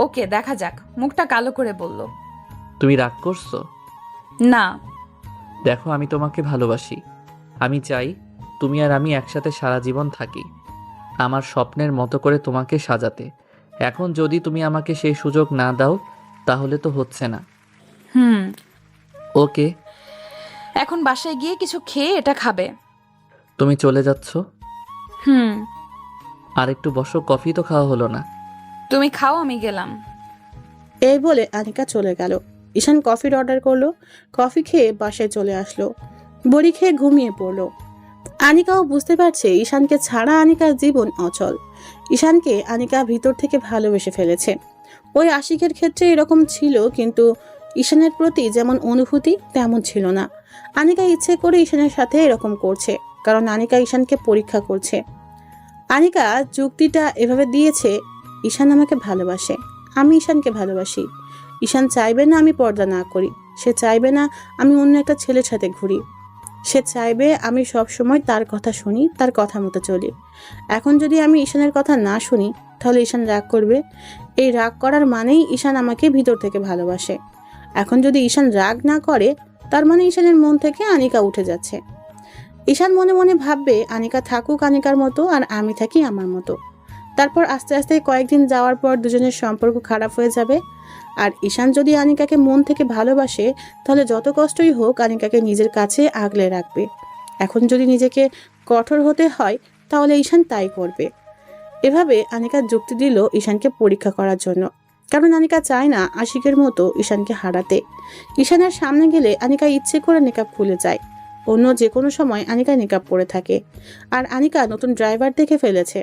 ওকে, দেখা যাক। মুখটা কালো করে বলল। তুমি রাগ করছো? না। দেখো, আমি তোমাকে ভালোবাসি। আমি চাই তুমি আর আমি একসাথে সারা জীবন থাকি, আমার স্বপ্নের মতো করে তোমাকে সাজাতে। এখন যদি তুমি আমাকে সেই সুযোগ না দাও, তাহলে তো হচ্ছে না। হুম। ওকে। এখন বাসায় গিয়ে কিছু খেয়ে এটা খাবে। তুমি চলে যাচ্ছ? হুম। আর একটু বসো, কফি তো খাওয়া হলো না। তুমি খাও, আমি গেলাম। এই বলে আনিকা চলে গেল। ঈশান কফির অর্ডার করলো। কফি খেয়ে বাসায় চলে আসলো। বড়ি খেয়ে ঘুমিয়ে পড়লো। আনিকাও বুঝতে পারছে ঈশানকে ছাড়া আনিকার জীবন অচল। ঈশানকে আনিকা ভিতর থেকে ভালোবেসে ফেলেছে। ওই আশিকের ক্ষেত্রে এরকম ছিল, কিন্তু ঈশানের প্রতি যেমন অনুভূতি তেমন ছিল না। আনিকা ইচ্ছে করে ঈশানের সাথে এরকম করছে, কারণ আনিকা ঈশানকে পরীক্ষা করছে। আনিকা যুক্তিটা এভাবে দিয়েছে, ঈশান আমাকে ভালোবাসে, আমি ঈশানকে ভালোবাসি। ঈশান চাইবে না আমি পর্দা না করি, সে চাইবে না আমি অন্য একটা ছেলের সাথে ঘুরি, সে চাইবে আমি সব সময় তার কথা শুনি, তার কথা মতো চলি। এখন যদি আমি ঈশানের কথা না শুনি তাহলে ঈশান রাগ করবে। এই রাগ করার মানেই ঈশান আমাকে ভিতর থেকে ভালোবাসে। এখন যদি ঈশান রাগ না করে তার মানে ঈশানের মন থেকে আনিকা উঠে যাচ্ছে। ঈশান মনে মনে ভাববে আনিকা থাকুক আনিকার মতো আর আমি থাকি আমার মতো। তারপর আস্তে আস্তে কয়েকদিন যাওয়ার পর দুজনের সম্পর্ক খারাপ হয়ে যাবে। আর ঈশান যদি আনিকাকে মন থেকে ভালোবাসে তাহলে যত কষ্টই হোক আনিকাকে নিজের কাছে আগলে রাখবে। এখন যদি নিজেকে কঠোর হতে হয় তাহলে ঈশান তাই করবে। এভাবে আনিকা যুক্তি দিল ঈশানকে পরীক্ষা করার জন্য, কারণ আনিকা চায় না আশিকের মতো ঈশানকে হারাতে। ঈশানের সামনে গেলে আনিকা ইচ্ছে করে নেকাব খুলে যায়। অন্য যে কোনো সময় আনিকা নেকাব পরে থাকে। আর আনিকা নতুন ড্রাইভার দেখে ফেলেছে,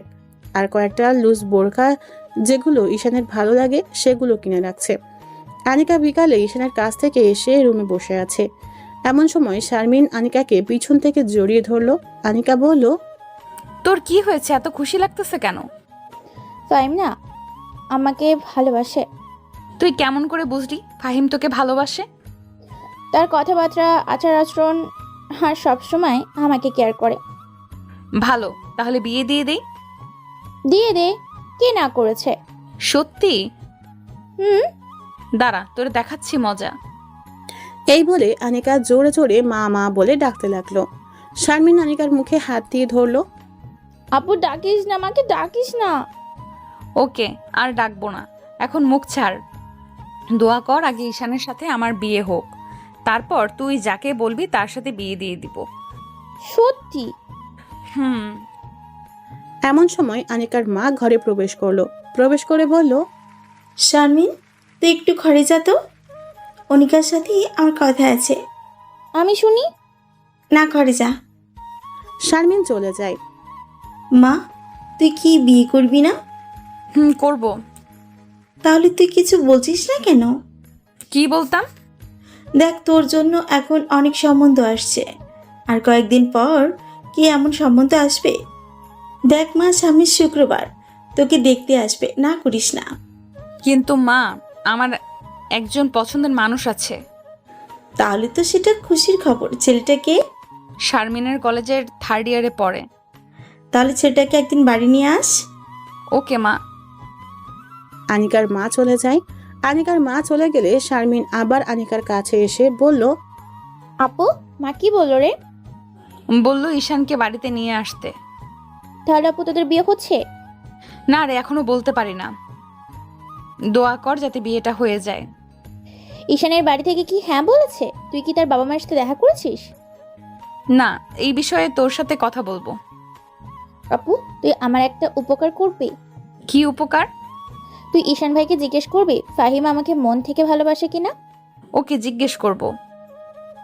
আর কয়েকটা লুজ বোরকা যেগুলো ঈশানের ভালো লাগে সেগুলো কিনে রাখছে। আনিকা বিকালে ঈশানের কাছ থেকে এসে রুমে বসে আছে। এমন সময় শারমিন আনিকাকে পিছন থেকে জড়িয়ে ধরলো। আনিকা বলল, তোর কি হয়েছে, এত খুশি লাগতেছে কেন? ফাহিম না আমাকে ভালোবাসে। তুই কেমন করে বুঝলি ফাহিম তোকে ভালোবাসে? তার কথাবার্তা, আচার আচরণ আর সবসময় আমাকে কেয়ার করে। ভালো, তাহলে বিয়ে দিয়ে দেই। দিয়ে দে, কে না করেছে? সত্যি? হুম। দাঁড়া, তোরে দেখাচ্ছি মজা। এই বলে আনিকা জোরে জোরে মা মা বলে ডাকতে লাগলো। শারমিন আনিকার মুখে হাত দিয়ে ধরলো। আপু ডাকিস না, আমাকে ডাকিস না। ওকে, আর ডাকবো না, এখন মুখ ছাড়। দোয়া কর আগে ঈশানের সাথে আমার বিয়ে হোক, তারপর তুই যাকে বলবি তার সাথে বিয়ে দিয়ে দিব। সত্যি? হুম। এমন সময় আনিকার মা ঘরে প্রবেশ করলো। প্রবেশ করে বলল, শারমিন, তুই একটু ঘরে যা তো, অনিকার সাথে আমার কথা আছে। আমি শুনি। না, ঘরে যা। শারমিন চলে যায়। মা, তুই কি বিয়ে করবি না? হুম, করব। তাহলে তুই কিছু বলছিস না কেন? কি বলতাম? দেখ, তোর জন্য এখন অনেক সম্বন্ধ আসছে, আর কয়েকদিন পর কি এমন সম্বন্ধ আসবে। দেখ মা, সামনের শুক্রবার তোকে দেখতে আসবে, না করিস না। কিন্তু মা, আমার একজন পছন্দের মানুষ আছে। তাহলে তো সেটা খুশির খবর। ছেলেটাকে? শারমিনের কলেজের 3rd ইয়ারে পড়ে। তাহলে ছেলেটাকে একদিন বাড়ি নিয়ে আস। ওকে মা। আনিকার মা চলে যায়। আনিকার মা চলে গেলে শারমিন আবার আনিকার কাছে এসে বলল, আপু, মা কি বললো রে? বললো ঈশানকে বাড়িতে নিয়ে আসতে। তাহলে আপু তোদের বিয়ে হচ্ছে? না রে, এখনো বলতে পারি না। দোয়া কর যাতে বিয়েটা হয়ে যায়। ঈশানের বাড়ি থেকে কি হ্যাঁ বলেছে? তুই কি তার বাবা মায়ের সাথে দেখা করেছিস? না, এই বিষয়ে তোর সাথে কথা বলবো। আপু, তুই আমার একটা উপকার করবি? কি উপকার? তুই ঈশান ভাইকে জিজ্ঞেস করবি ফাহিম আমাকে মন থেকে ভালোবাসে কিনা। ওকে, জিজ্ঞেস করব।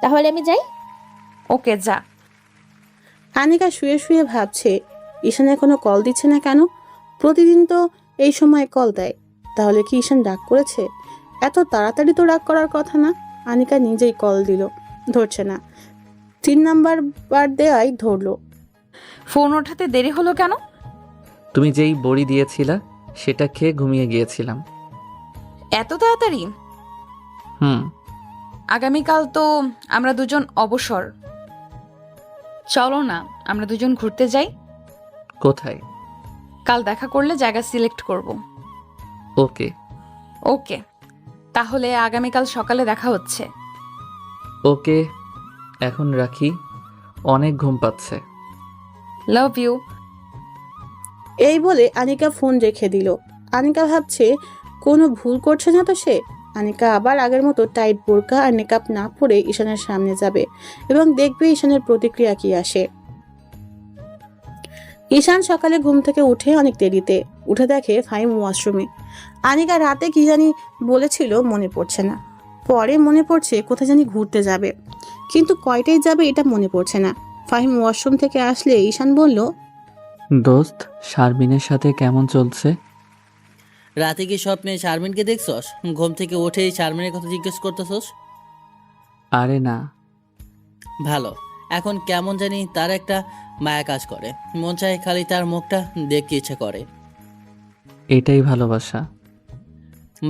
তাহলে আমি যাই? ওকে, যা। আনিকা শুয়ে শুয়ে ভাবছে ঈশানের কোনো কল দিচ্ছে না কেন। প্রতিদিন তো এই সময় কল দেয়, তাহলে কি ঈশান রাগ করেছে? এত তাড়াতাড়ি তো রাগ করার কথা না। আনিকা নিজেই কল দিল, ধরছে না। 3 নাম্বার বার দেওয়াই ধরলো। ফোন ওঠাতে দেরি হলো কেন? তুমি যেই বড়ি দিয়েছিলা সেটা খেয়ে ঘুমিয়ে গিয়েছিলাম। এত তাড়াতাড়ি? হুম। আগামীকাল তো আমরা দুজন অবসর। চলো না, আমরা দুজন ঘুরতে যাই। কোথায়? কাল দেখা করলে জায়গা সিলেক্ট করব। ওকে। ওকে, তাহলে আগামীকাল সকালে দেখা হচ্ছে। ওকে, এখন রাখি, অনেক ঘুম পাচ্ছে। Love you. এই বলে আনিকা ফোন রেখে দিল। আনিকা ভাবছে কোনো ভুল করছে না তো সে। আনিকা আবার আগের মতো টাইট বোরকা আর নেকাপ না পরে ঈশানের সামনে যাবে এবং দেখবে ঈশানের প্রতিক্রিয়া কি আসে। ঈশান সকালে ঘুম থেকে উঠে অনেক দেরিতে উঠে দেখে ফাহিম ওয়াশরুমে। আনিকা রাতে কি জানি বলেছিল মনে পড়ছে না, পরে মনে পড়ছে কোথায় জানি ঘুরতে যাবে, কিন্তু কয়টায় যাবে এটা মনে পড়ছে না। ফাহিম ওয়াশরুম থেকে আসলে ঈশান বলল, দোস্ত, শারমিনের সাথে কেমন চলছে? রাতে কি স্বপ্নে শারমিনকে দেখছস? ঘুম থেকে উঠেই শারমিনের কথা জিজ্ঞেস করতেছস? আরে না। ভালো। এখন কেমন জানি তার একটা মায়া কাজ করে, মন চায় খালি তার মুখটা দেখতে ইচ্ছে করে। এটাই ভালোবাসা।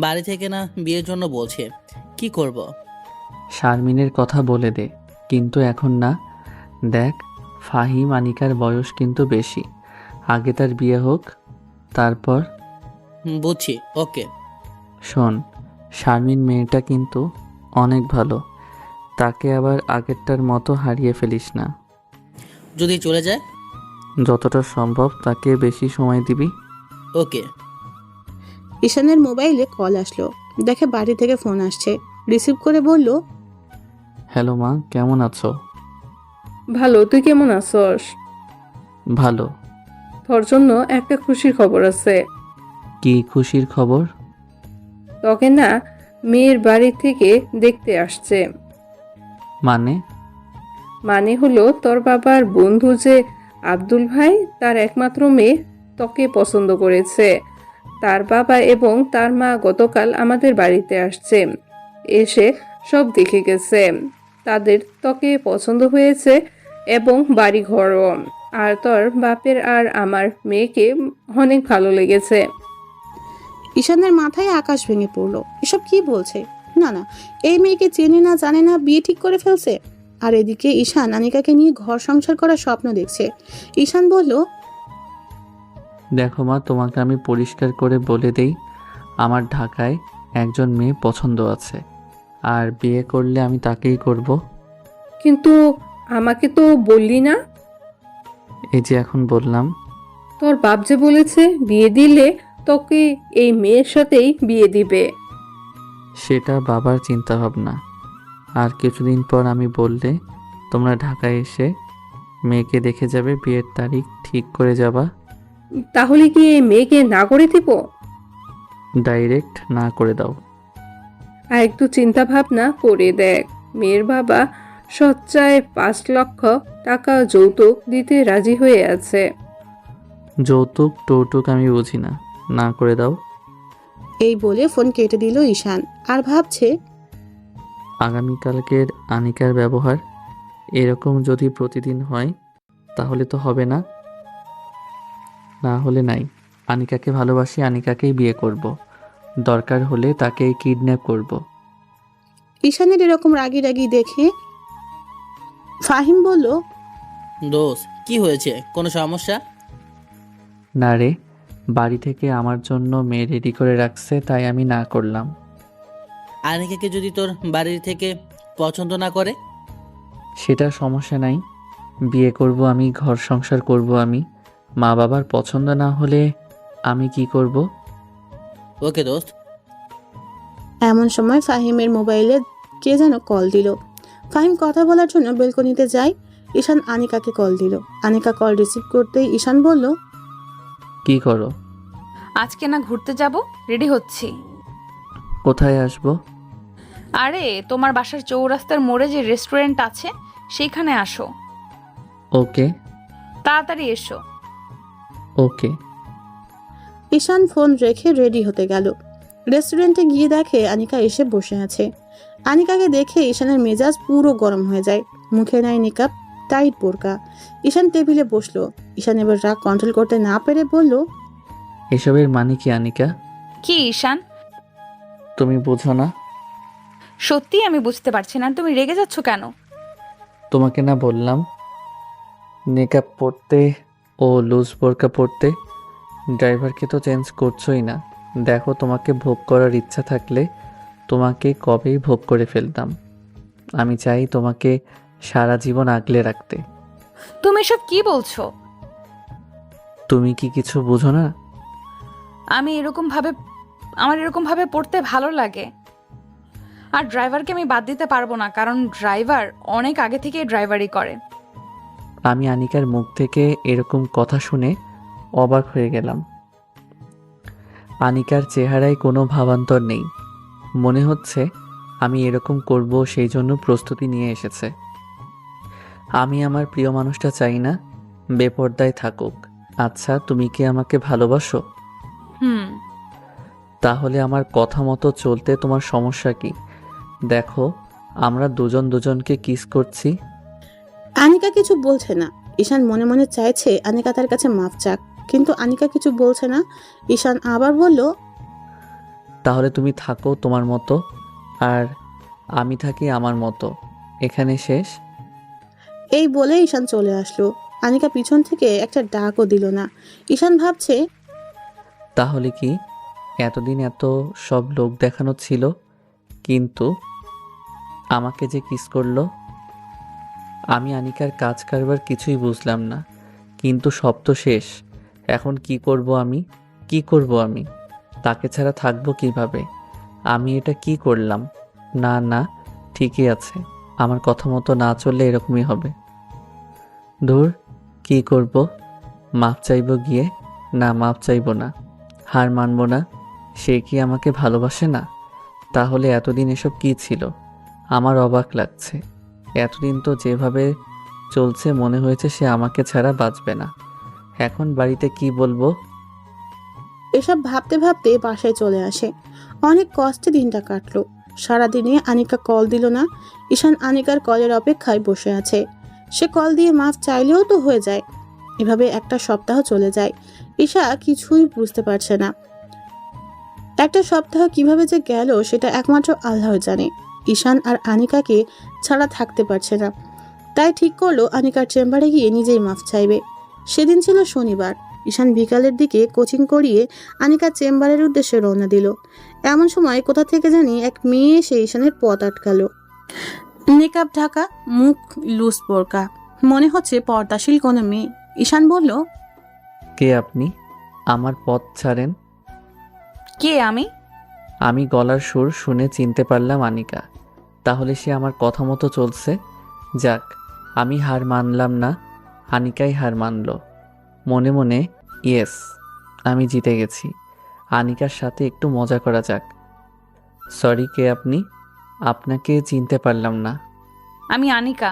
বাড়ি থেকে না বিয়ের জন্য বলছে, কি করব? শারমিনের কথা বলে দে, কিন্তু এখন না। দেখ, ফাহিম আনিকার বয়স কিন্তু বেশি, আগে তার বিয়ে হোক, তারপর। বুঝছি, ওকে। শোন, শারমিন মেয়েটা কিন্তু অনেক ভালো, তাকে আবার আগেরটার মতো হারিয়ে ফেলিস না। যদি চলে যায়? যতটা সম্ভব তাকে বেশি সময় দিবি। ওকে। ঈশানের মোবাইলে কল আসলো, দেখে বাড়ি থেকে ফোন আসছে, রিসিভ করে বলল, হ্যালো মা, কেমন আছো? ভালো, তুই কেমন আছস? ভালো। তোর জন্য একটা খুশির খবর আছে। কি খুশির খবর? তোকে না মেয়ের বাড়ি থেকে দেখতে আসছে। মানে? মানে হলো তোর বাবার বন্ধু যে আব্দুল ভাই, তার একমাত্র মেয়ে তোকে পছন্দ করেছে। তার বাবা এবং তার মা গতকাল আমাদের বাড়িতে আসছে, এসে সব দেখে গেছে। তাদের তোকে পছন্দ হয়েছে এবং বাড়ি ঘরও। আর তোর বাপের আর আমার মেয়েকে অনেক ভালো লেগেছে। ঈশানের মাথায় আকাশ ভেঙে পড়লো। এসব কি বলছে? না না, এই মেয়েকে চেনে না জানে না বিয়ে ঠিক করে ফেলছে। আর এদিকে ঈশান আনিকাকে নিয়ে ঘর সংসার করার স্বপ্ন দেখছে। ঈশান বলল, দেখো মা, তোমাকে আমি পরিষ্কার করে বলে দেই, আমার ঢাকায় একজন মেয়ে পছন্দ আছে, আর বিয়ে করলে আমি তাকেই করব। কিন্তু আমাকে তো বললি না। এই যে এখন বললাম। তোর বাপ যে বলেছে বিয়ে দিলে তোকে এই মেয়ের সাথেই বিয়ে দিবে। সেটা বাবার চিন্তা ভাবনা। আর কিছুদিন পর আমি বললে তোমরা ঢাকায় এসে মেয়েকে দেখে যাবে, বিয়ের তারিখ ঠিক করে যাবা। তাহলে কি এই মেয়েকে না করে দিব? ডাইরেক্ট না করে দাও। আর একটু চিন্তা ভাবনা করে দেখ, মেয়ের বাবা সচ্চায় 5 লক্ষ টাকা যৌতুক দিতে রাজি হয়ে আছে। যৌতুক টৌতুক আমি বুঝি না, না করে দাও। এই বলে ফোন কেটে দিল ঈশান। আর ভাবছে, আগামীকালকের আনিকার ব্যবহার এরকম যদি প্রতিদিন হয় তাহলে তো হবে না, না হলে নাই। আনিকাকে ভালোবাসি, আনিকাকেই বিয়ে করব, দরকার হলে তাকে কিডন্যাপ করব। ঈশানের এরকম রাগি রাগি দেখে ফাহিম বলল, দোস্ত, কি হয়েছে? কোনো সমস্যা? না রে, বাড়ি থেকে আমার জন্য মেয়ে রেডি করে রাখছে, তাই আমি না করলাম। আনিকাকে যদি তোর বাড়ির থেকে পছন্দ না করে? সেটা সমস্যা নাই, বিয়ে করব আমি, ঘর সংসার করব আমি। মা বাবার পছন্দ না হলে আমি কি করব? ওকে দোস্ত। এমন সময় ফাহিমের মোবাইলে কে যেন কল দিল। ফাহিম কথা বলার জন্য বেলকনিতে যায়। ঈশান আনিকাকে কল দিল। আনিকা কল রিসিভ করতেই ঈশান বলল, কি করো? আজকে না ঘুরতে যাব, রেডি হচ্ছি। কোথায় আসবো? আরে তোমার বাসার চৌরাস্তার মোড়ে যে রেস্টুরেন্ট আছে সেইখানে আসো। ওকে। তাড়াতাড়ি এসো। ওকে। ঈশান ফোন রেখে রেডি হতে গেল। রেস্টুরেন্টে গিয়ে দেখে আনিকা এসে বসে আছে। আনিকাকে দেখে ঈশানের মেজাজ পুরো গরম হয়ে যায়। মুখে নাই নিকাব, টাইট বোরকা। ঈশান টেবিলে বসলো। ঈশান এবার রাগ কন্ট্রোল করতে না পেরে বলল, এসবের মানে কি আনিকা? কি ঈশান? তুমি বোঝো না? সত্যি আমি বুঝতে পারছি না, তুমি রেগে যাচ্ছ কেন? তোমাকে না বললাম নেকআপ পরতে ও লুজ বোরকা পরতে? ড্রাইভারকে তো চেঞ্জ করছোই না। দেখো, তোমাকে ভোগ করার ইচ্ছা থাকলে তোমাকে কবেই ভোগ করে ফেলতাম। আমি চাই তোমাকে সারা জীবন আগলে রাখতে। তুমি এসব কি বলছো? তুমি কি কিছু বুঝো না? আমার এরকম ভাবে পড়তে ভালো লাগে। আর ড্রাইভারকে আমি বাদ দিতে পারবো না, কারণ ড্রাইভার অনেক আগে থেকে ড্রাইভারই করে। আমি আনিকার মুখ থেকে এরকম কথা শুনে অবাক হয়ে গেলাম। আনিকার চেহারায় কোনো ভাবান্তর নেই, মনে হচ্ছে আমি এরকম করব সেই জন্য প্রস্তুতি নিয়ে এসেছে। আমি আমার প্রিয় মানুষটা চাই না বেপরদায় থাকুক। আচ্ছা, তুমি কি আমাকে ভালোবাসো? হুম। তাহলে আমার কথা মতো চলতে তোমার সমস্যা কি? দেখো, আমরা দুজন দুজনকে কিস করছি। আনিকা কিছু বলছে না। ঈশান মনে মনে চাইছে আনিকা তার কাছে মাফ চাক, কিন্তু আনিকা কিছু বলছে না। ঈশান আবার বলল, তাহলে তুমি থাকো তোমার মতো আর আমি থাকি আমার মতো, এখানে শেষ। এই বলে ঈশান চলে আসলো। আনিকা পিছন থেকে একটা ডাকও দিল না। ঈশান ভাবছে, তাহলে কি এতদিন এত সব লোক দেখানো ছিল, কিন্তু আমাকে যে কিস করলো? আমি আনিকার কাজ কারবার কিছুই বুঝলাম না, কিন্তু সব তো শেষ। এখন কি করব আমি? কি করব আমি? তাকে ছাড়া থাকবো কিভাবে? আমি এটা কি করলাম? না না, ঠিকই আছে, আমার কথা মতো না চললে এরকমই হবে। ধুর, কি করব? মাপ চাইবো গিয়ে? না, মাপ চাইবো না, হার মানবো না। সে কি আমাকে ভালোবাসে না? তাহলে এতদিন এসব কি ছিল? আমার অবাক লাগছে। এতদিন তো যেভাবে চলছে মনে হয়েছে সে আমাকে ছাড়া বাঁচবে না। এখন বাড়িতে কি বলবো? এসব ভাবতে ভাবতে বাসায় চলে আসে। অনেক কষ্টে দিনটা কাটলো। সারাদিনে আনিকা কল দিল না। ঈশান আনিকার কলের অপেক্ষায় বসে আছে। সে কল দিয়ে মাফ চাইলেও তো হয়ে যায়। এভাবে একটা সপ্তাহ চলে যায়। ঈশা কিছুই বুঝতে পারছে না। একটা সপ্তাহ কিভাবে যে গেল সেটা একমাত্র আল্লাহ জানে। ঈশান আর আনিকাকে ছাড়া থাকতে পারছে না। তাই ঠিক করলো আনিকার চেম্বারে গিয়ে নিজেই মাফ চাইবে। সেদিন ছিল শনিবার। ঈশান বিকালের দিকে কোচিং করিয়ে আনিকার চেম্বারের উদ্দেশ্যে রওনা দিল। এমন সময় কোথা থেকে জানি এক মেয়ে এসে ঈশানের পথ আটকালো। নেকাব ঢাকা, মুখ লুজ বোরকা, মনে হচ্ছে পর্দাশীল কোনো মেয়ে। ঈশান বলল, কে আপনি? আমার পথ ছাড়েন। কে আমি? আমি গলার সুর শুনে চিনতে পারলাম আনিকা। তাহলে সে আমার কথা মতো চলছে। যাক, আমি হার মানলাম না, আনিকাই হার মানল। মনে মনে ইয়েস, আমি জিতে গেছি। আনিকার সাথে একটু মজা করা যাক। সরি, কে আপনি? আপনাকে চিনতে পারলাম না। আমি আনিকা।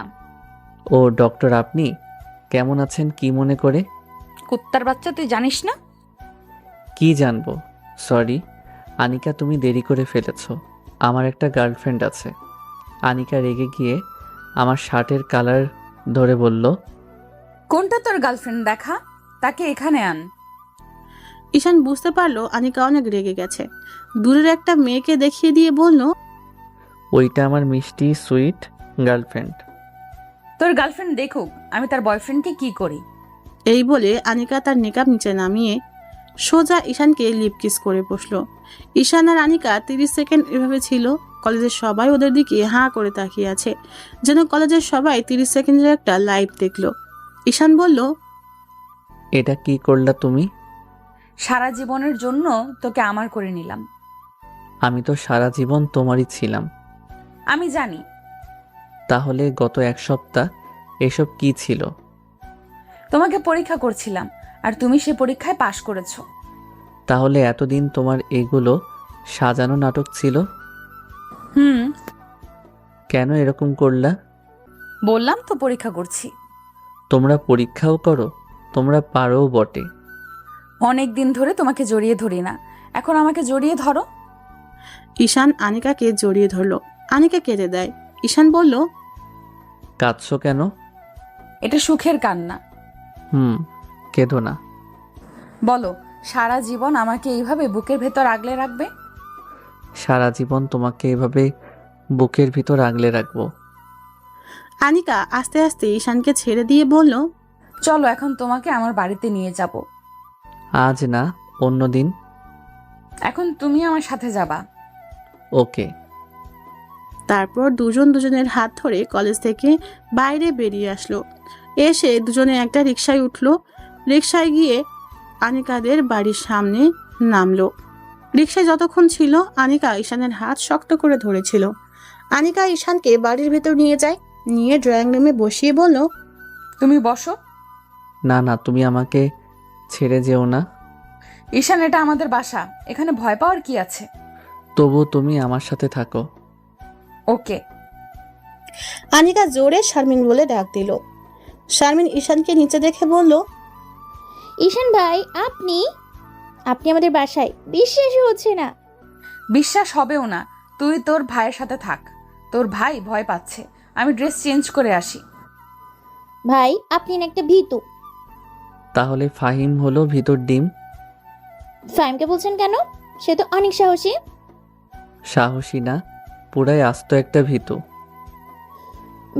ও ডক্টর, আপনি কেমন আছেন? কি মনে করে? কুত্তার বাচ্চা, তুই জানিস না? কি জানবো? সরি আনিকা, তুমি দেরি করে ফেলেছ। আমার একটা গার্লফ্রেন্ড আছে। আনিকা রেগে গিয়ে আমার শার্টের কালার ধরে বলল, কোনটা তোর গার্লফ্রেন্ড? দেখা, তাকে এখানে আন। ঈশান বুঝতে পারলো আনিকা অনেক রেগে গেছে। দূরের একটা মেয়েকে দেখিয়ে দিয়ে বলল, ওইটা আমার মিষ্টি সুইট গার্লফ্রেন্ড। তোর গার্লফ্রেন্ড দেখুক আমি তার বয়ফ্রেন্ডকে কি করি। এই বলে আনিকা তার নেকাব নিচে নামিয়ে সোজা ঈশানকে লিপ কিস করে বসলো। ঈশান আর আনিকা 30 সেকেন্ড এভাবে ছিল। কলেজের সবাই ওদের দিকে হাঁ করে তাকিয়ে আছে, যেন কলেজের সবাই 30 সেকেন্ডের একটা লাইভ দেখলো। ঈশান বলল, এটা কি করলা তুমি? সারা জীবনের জন্য তোকে আমার করে নিলাম। আমি তো সারা জীবন তোমারই ছিলাম। আমি জানি। তাহলে গত এক সপ্তাহ এসব কি ছিল? তোমাকে পরীক্ষা করছিলাম আর তুমি সে পরীক্ষায় পাশ করেছো। তাহলে এতদিন তোমার এগুলো সাজানো নাটক ছিল? হুম। কেন এরকম করলা? বললাম তো পরীক্ষা করছি। তোমরা পরীক্ষাও করো? তোমরা পারোও বটে। অনেক দিন ধরে তোমাকে জড়িয়ে ধরি না, এখন আমাকে জড়িয়ে ধরো। ঈশান আনিকাকে জড়িয়ে ধরলো। আনিকা কেঁদে দেয়। ঈশান বলল, কাঁদছো কেন? এটা সুখের কান্না। কেঁদো না। বলো, সারা জীবন আমাকে এইভাবে বুকের ভেতর আগলে রাখবে? সারা জীবন তোমাকে এভাবে বুকের ভিতর আগলে রাখবো। আনিকা আস্তে আস্তে ঈশানকে ছেড়ে দিয়ে বলল, চলো এখন তোমাকে আমার বাড়িতে নিয়ে যাব। আজ না, অন্যদিন। এখন তুমি আমার সাথে যাবা। ওকে। তারপর দুজন দুজনের হাত ধরে কলেজ থেকে বাইরে বেরিয়ে আসলো। এসে দুজনে একটা রিকশায় উঠলো। রিকশায় গিয়ে আনিকাদের বাড়ির সামনে নামলো। রিকশায় যতক্ষণ ছিল আনিকা ঈশানের হাত শক্ত করে ধরেছিল। আনিকা ঈশানকে বাড়ির ভেতর নিয়ে যায়। নিয়ে ড্রয়িং রুমে বসিয়ে বলল, তুমি বসো। না না, তুমি আমাকে ছেড়ে যেও না। ঈশান, এটা আমাদের বাসা, এখানে ভয় পাওয়ার কি আছে? তবু তুমি আমার সাথে থাকো। ওকে। আনিকা জোরে শারমিন বলে ডাক দিল। শারমিন ঈশানকে নিচে দেখে বলল, ঈশান ভাই, আপনি আপনি আমাদের বাসায়? বিশ্বাসই হচ্ছে না। বিশ্বাস হবেও না। তুই তোর ভাইয়ের সাথে থাক। তোর ভাই ভয় পাচ্ছে। আমি ড্রেস চেঞ্জ করে আসি। ভাই, আপনি না একটা ভীতু। তাহলে ফাহিম হলো ভিতর ডিম? ফাইমকে বলছেন কেন? সে তো অনেক সাহসী। সাহসী না, পুরাই আস্ত একটা ভীতু।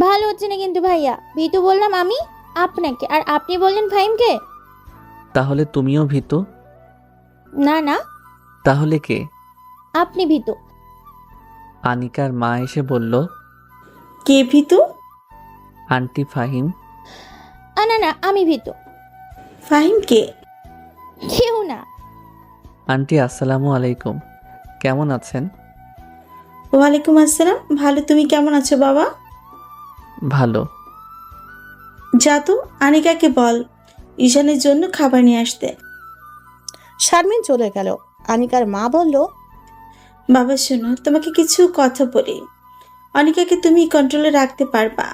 ভালো হচ্ছে না কিন্তু ভাইয়া। ভীতু বললাম আমি আপনাকে, আর আপনি বললেন ফাইমকে। তাহলে তুমিও ভীতু? না না, তাহলে কে? আপনি ভীতু। আনিকার মা এসে বলল, কে ভীতু? আন্টি ফাহিম। না না, আমি ভীতু। ফাহিম কে? কেউ না। আন্টি আসসালামু আলাইকুম, কেমন আছেন? ওয়ালাইকুম আসসালাম। ভালো, তুমি কেমন আছো বাবা? ভালো। যা তো, আনিকাকে বল ঈশানের জন্য খাবার নিয়ে আসতে। শারমিন চলে গেল। আনিকার মা বলল, বাবা শোনো, তোমাকে কিছু কথা বলি। অনিকাকে তুমি কন্ট্রোলে রাখতে পারবা।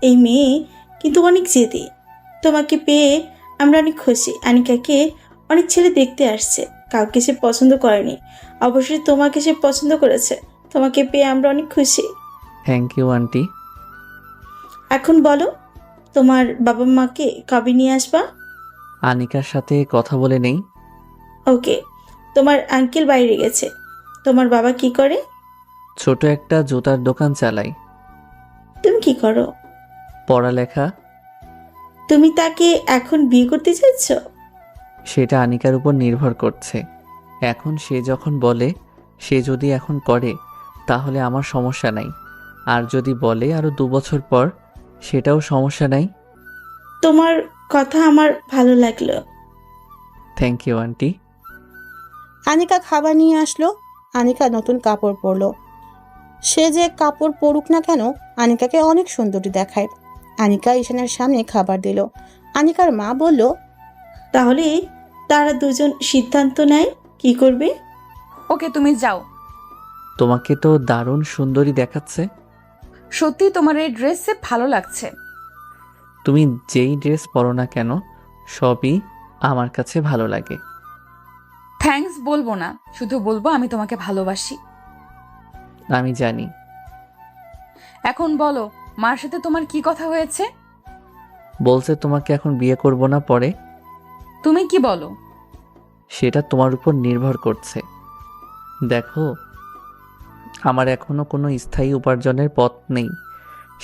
এই মেয়ে কিন্তু অনেক জেদি। তোমাকে পেয়ে আমরা অনেক খুশি। আনিকাকে অনেক ছেলে দেখতে আসছে, কাউকে সে পছন্দ করেনি। অবশ্যই তোমাকে সে পছন্দ করেছে। তোমাকে পেয়ে আমরা অনেক খুশি। Thank you aunty. এখন বলো, তোমার বাবা মাকে কবে নিয়ে আসবা? আনিকার সাথে কথা বলে নেই। ওকে। তোমার আঙ্কেল বাইরে গেছে। তোমার বাবা কি করে? ছোট একটা জুতার দোকান চালাই। তুমি কি করো? পড়ালেখা। তুমি তাকে এখন বিয়ে করতে চাইছ? সেটা আনিকার উপর নির্ভর করছে। এখন সে যখন বলে, সে যদি এখন করে তাহলে আমার সমস্যা নাই, আর যদি বলে আরো 2 বছর পর, সেটাও সমস্যা নাই। তোমার কথা আমার ভালো লাগলো। Thank you aunty. আনিকা খাবার নিয়ে আসলো। আনিকা নতুন কাপড় পরলো। সে যে কাপড় পরুক না কেন, আনিকাকে অনেক সুন্দরী দেখায়। আনিকা ঈশানের সামনে খাবার দিল। আনিকার মা বলল, তাহলে তারা দুজন সিদ্ধান্ত নেয় কি করবে। ওকে, তুমি যাও। তোমাকে তো দারুণ সুন্দরী দেখাচ্ছে। সত্যি তোমার এই ড্রেসে ভালো লাগছে। তুমি যেই ড্রেস পরো না কেন, সবই আমার কাছে ভালো লাগে। থ্যাঙ্কস বলবো না, শুধু বলবো আমি তোমাকে ভালোবাসি। আমি জানি। এখন বলো, মার সাথে তোমার কি কথা হয়েছে? বলছে তোমাকে এখন বিয়ে করব না, পরে। তুমি কি বলো? সেটা তোমার উপর নির্ভর করছে। দেখো, আমার এখনো কোনো স্থায়ী উপার্জনের পথ নেই।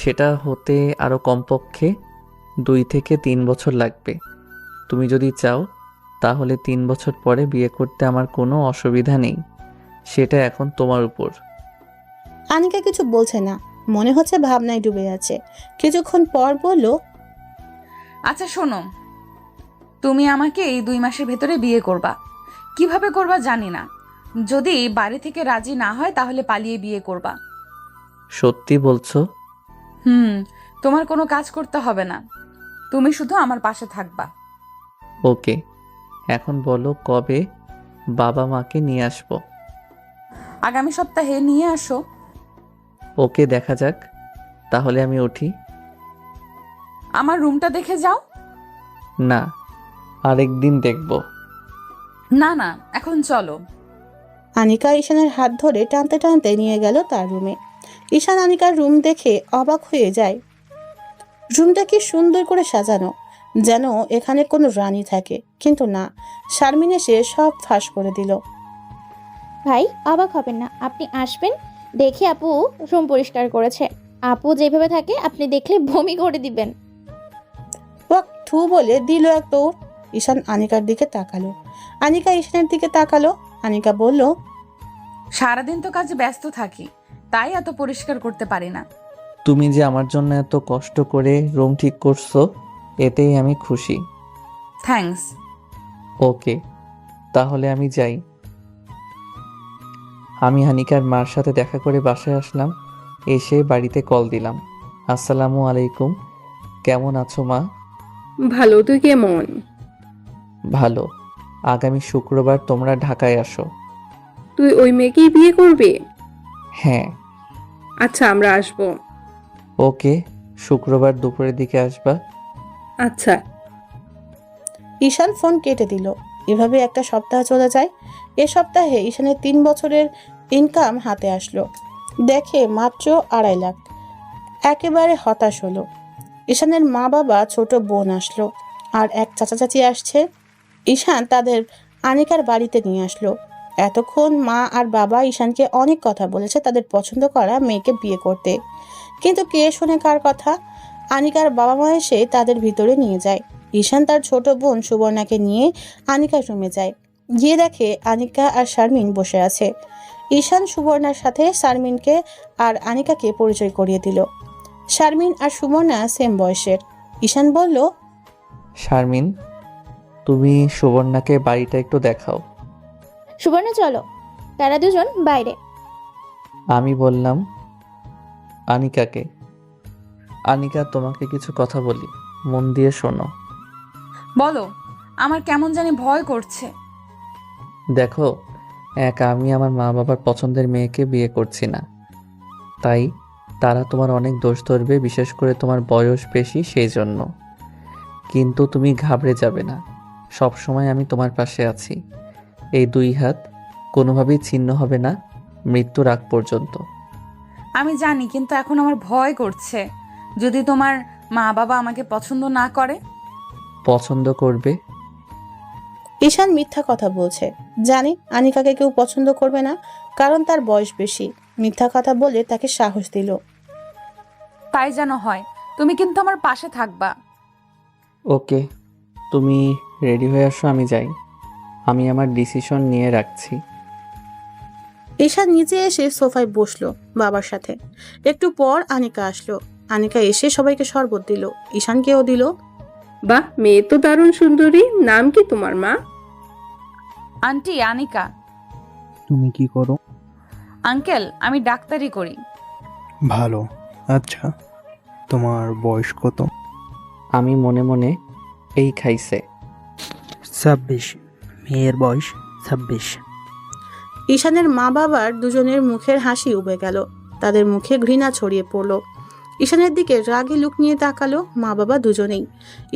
সেটা হতে আরও কমপক্ষে 2 থেকে 3 বছর লাগবে। তুমি যদি চাও তাহলে 3 বছর পরে বিয়ে করতে আমার কোনো অসুবিধা নেই। সেটা এখন তোমার উপর। আনিকা কিছু বলছে না, মনে হচ্ছে ভাবনায় ডুবে আছে। কিছুক্ষণ পর বলল, আচ্ছা শোনো, তুমি আমাকে এই 2 মাসের ভেতরে বিয়ে করবা। কিভাবে করবা জানি না। যদি বাড়ি থেকে রাজি না হয় তাহলে পালিয়ে বিয়ে করবা। সত্যি বলছো? তোমার কোনো কাজ করতে হবে না, তুমি শুধু আমার পাশে থাকবা। ওকে। এখন বলো কবে বাবা মাকে নিয়ে আসবো? আগামী সপ্তাহে নিয়ে আসো। ওকে, দেখা যাক। তাহলে আমি উঠি। আমার রুমটা দেখে যাও। না, আরেকদিন দেখব। না না, এখন চলো। আনিকা ঈশানের হাত ধরে টানতে টানতে নিয়ে গেল তার রুমে। ঈশান আনিকার রুম দেখে অবাক হয়ে যায়। রুমটা কি সুন্দর করে সাজানো, যেন এখানে কোনো রানী থাকে। কিন্তু না, শারমিন এসে সব ফাঁস করে দিল। ভাই, অবাক হবেন না, আপনি আসবেন দেখে আপু রুম পরিষ্কার করেছে। আপু যেভাবে থাকে আপনি দেখলে বমি করে দিবেন। ওয়াক থু বলে দিল এক দৌড়। ঈশান আনিকার দিকে তাকালো। আনিকা ঈশানের দিকে তাকালো। আনিকা বলল, সারাদিন তো কাজে ব্যস্ত থাকি, তাই এত পরিষ্কার করতে পারি না। তুমি যে আমার জন্য এত কষ্ট করে রুম ঠিক করছো, এতেই আমি খুশি। থ্যাঙ্কস। ওকে, তাহলে আমি যাই। আমি হানিকার মার সাথে দেখা করে বাসায় আসলাম। এসে বাড়িতে কল দিলাম। আসসালামু আলাইকুম, কেমন আছো মা? ভালো, তুই কেমন? ভালো। আগামী শুক্রবার তোমরা ঢাকায় আসো। তুই ওই মেয়েকেই বিয়ে করবি? হ্যাঁ। আচ্ছা, আমরা আসবো। ওকে, শুক্রবার দুপুরের দিকে আসবা। আচ্ছা। ঈশান ফোন কেটে দিল। এভাবে একটা সপ্তাহ চলে যায়। এ সপ্তাহে ঈশানের 3 বছরের ইনকাম হাতে আসলো। দেখে মাত্র 2.5 লাখ। একেবারে হতাশ হলো। ঈশানের মা বাবা, ছোট বোন আসলো, আর এক চাচা চাচি আসছে। ঈশান তাদের আনিকার বাড়িতে নিয়ে আসলো। এতক্ষণ মা আর বাবা ঈশানকে অনেক কথা বলেছে তাদের পছন্দ করা মেয়েকে বিয়ে করতে, কিন্তু কে শোনে কার কথা। আনিকার বাবা মা এসে তাদের ভিতরে নিয়ে যায়। ঈশান তার ছোট বোন সুবর্ণাকে নিয়ে আনিকার রুমে যায়। গিয়ে দেখে আনিকা আর শারমিন বসে আছে। ঈশান সুবর্ণার সাথে শারমিনকে আর আনিকাকে পরিচয় করিয়ে দিল। শারমিন আর সুবর্ণা সেম বয়সের। ঈশান বলল, শারমিন, তুমি সুবর্ণাকে বাড়িটা একটু দেখাও। সুবর্ণ চলো, তারা দুজন বাইরে। আমি বললাম আনিকাকে। আনিকা, তোমাকে কিছু কথা বলি, মন দিয়ে শোনো। বলো। আমার কেমন জানি ভয় করছে। দেখো, আমি আমার মা বাবার পছন্দের মেয়েকে বিয়ে করছি না, তাই তারা তোমার অনেক দোষ ধরবে, বিশেষ করে তোমার বয়স বেশি সেই জন্য। কিন্তু তুমি ঘাবড়ে যাবে না, সব সময় আমি তোমার পাশে আছি। এই 2 হাত কোনোভাবেই ছিন্ন হবে না মৃত্যুর আগ পর্যন্ত। আমি জানি, কিন্তু এখন আমার ভয় করছে। যদি তোমার মা বাবা আমাকে পছন্দ না করে? পছন্দ করবে। ঈশান মিথ্যা কথা বলছে। জানি আনিকাকে কেউ পছন্দ করবে না, কারণ তার বয়স বেশি। মিথ্যা কথা বলে তাকে সাহস দিল। তাই যেন হয়। তুমি কিন্তু আমার পাশে থাকবা। ওকে, তুমি রেডি হয়ে আসো, আমি যাই। আমি আমার ডিসিশন নিয়ে রাখছি। ঈশান নিচে এসে সোফায় বসলো বাবার সাথে। একটু পর আনিকা আসলো। আনিকা এসে সবাইকে শরবত দিল, ঈশানকেও দিল। বাহ, মেয়ে তো দারুণ সুন্দরী। নাম কি তোমার মা? আন্টি আনিকা। তুমি কি করো? আঙ্কেল, আমি ডাক্তারি করি। ভালো। আচ্ছা, তোমার বয়স কত? আমি মনে মনে এই খাইছে। 26। মেয়ের বয়স 26। ঈশানের মা বাবার দুজনের মুখের হাসি উবে গেল। তাদের মুখে ঘৃণা ছড়িয়ে পড়ল। ঈশানের দিকে রাগে লুক নিয়ে তাকালো মা বাবা দুজনেই।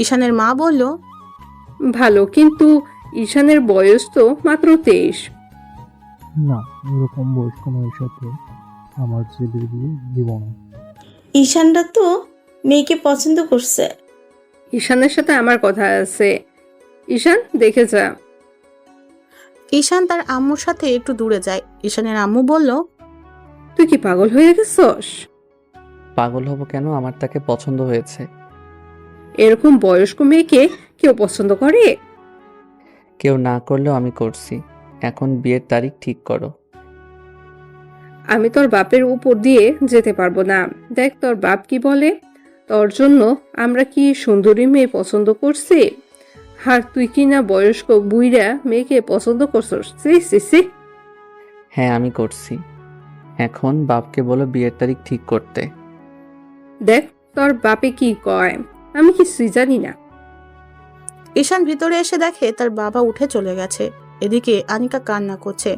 ঈশানের মা বলল, ভালো, কিন্তু ঈশানের বয়স তো মাত্র 23। না, এরকম বয়স্ক মেয়ের সাথে আমার ছেলের বিয়ে দিব না। ঈশানরা তো মেয়েকে পছন্দ করছে। ঈশানের সাথে আমার কথা আছে। ঈশান, দেখে যা। ঈশান তার আম্মুর সাথে একটু দূরে যায়। ঈশানের আম্মু বলল, তুই কি পাগল হয়ে গেছস? পাগল হব কেন? আমার তাকে পছন্দ হয়েছে। এরকম বয়স্ক মেয়েকে কেউ পছন্দ করে? কেউ না করলেও আমি করছি। এখন বিয়ের তারিখ ঠিক করো। আমি তোর বাপের উপর দিয়ে যেতে পারবো না। দেখ তোর বাপ কি বলে। তোর জন্য আমরা কি সুন্দরী মেয়ে পছন্দ করছি, আর তুই কি না বয়স্ক বুইড়া মেয়েকে পছন্দ করছস? সি সি সি। হ্যাঁ, আমি করছি। এখন বাপকে বলো বিয়ের তারিখ ঠিক করতে। দেখ তোর বাপে কি কয়, আমি কিছুই জানি না। ঈশান ভিতরে এসে দেখে তার বাবা উঠে চলে গেছে। এদিকে আনিকা কান্না করছে।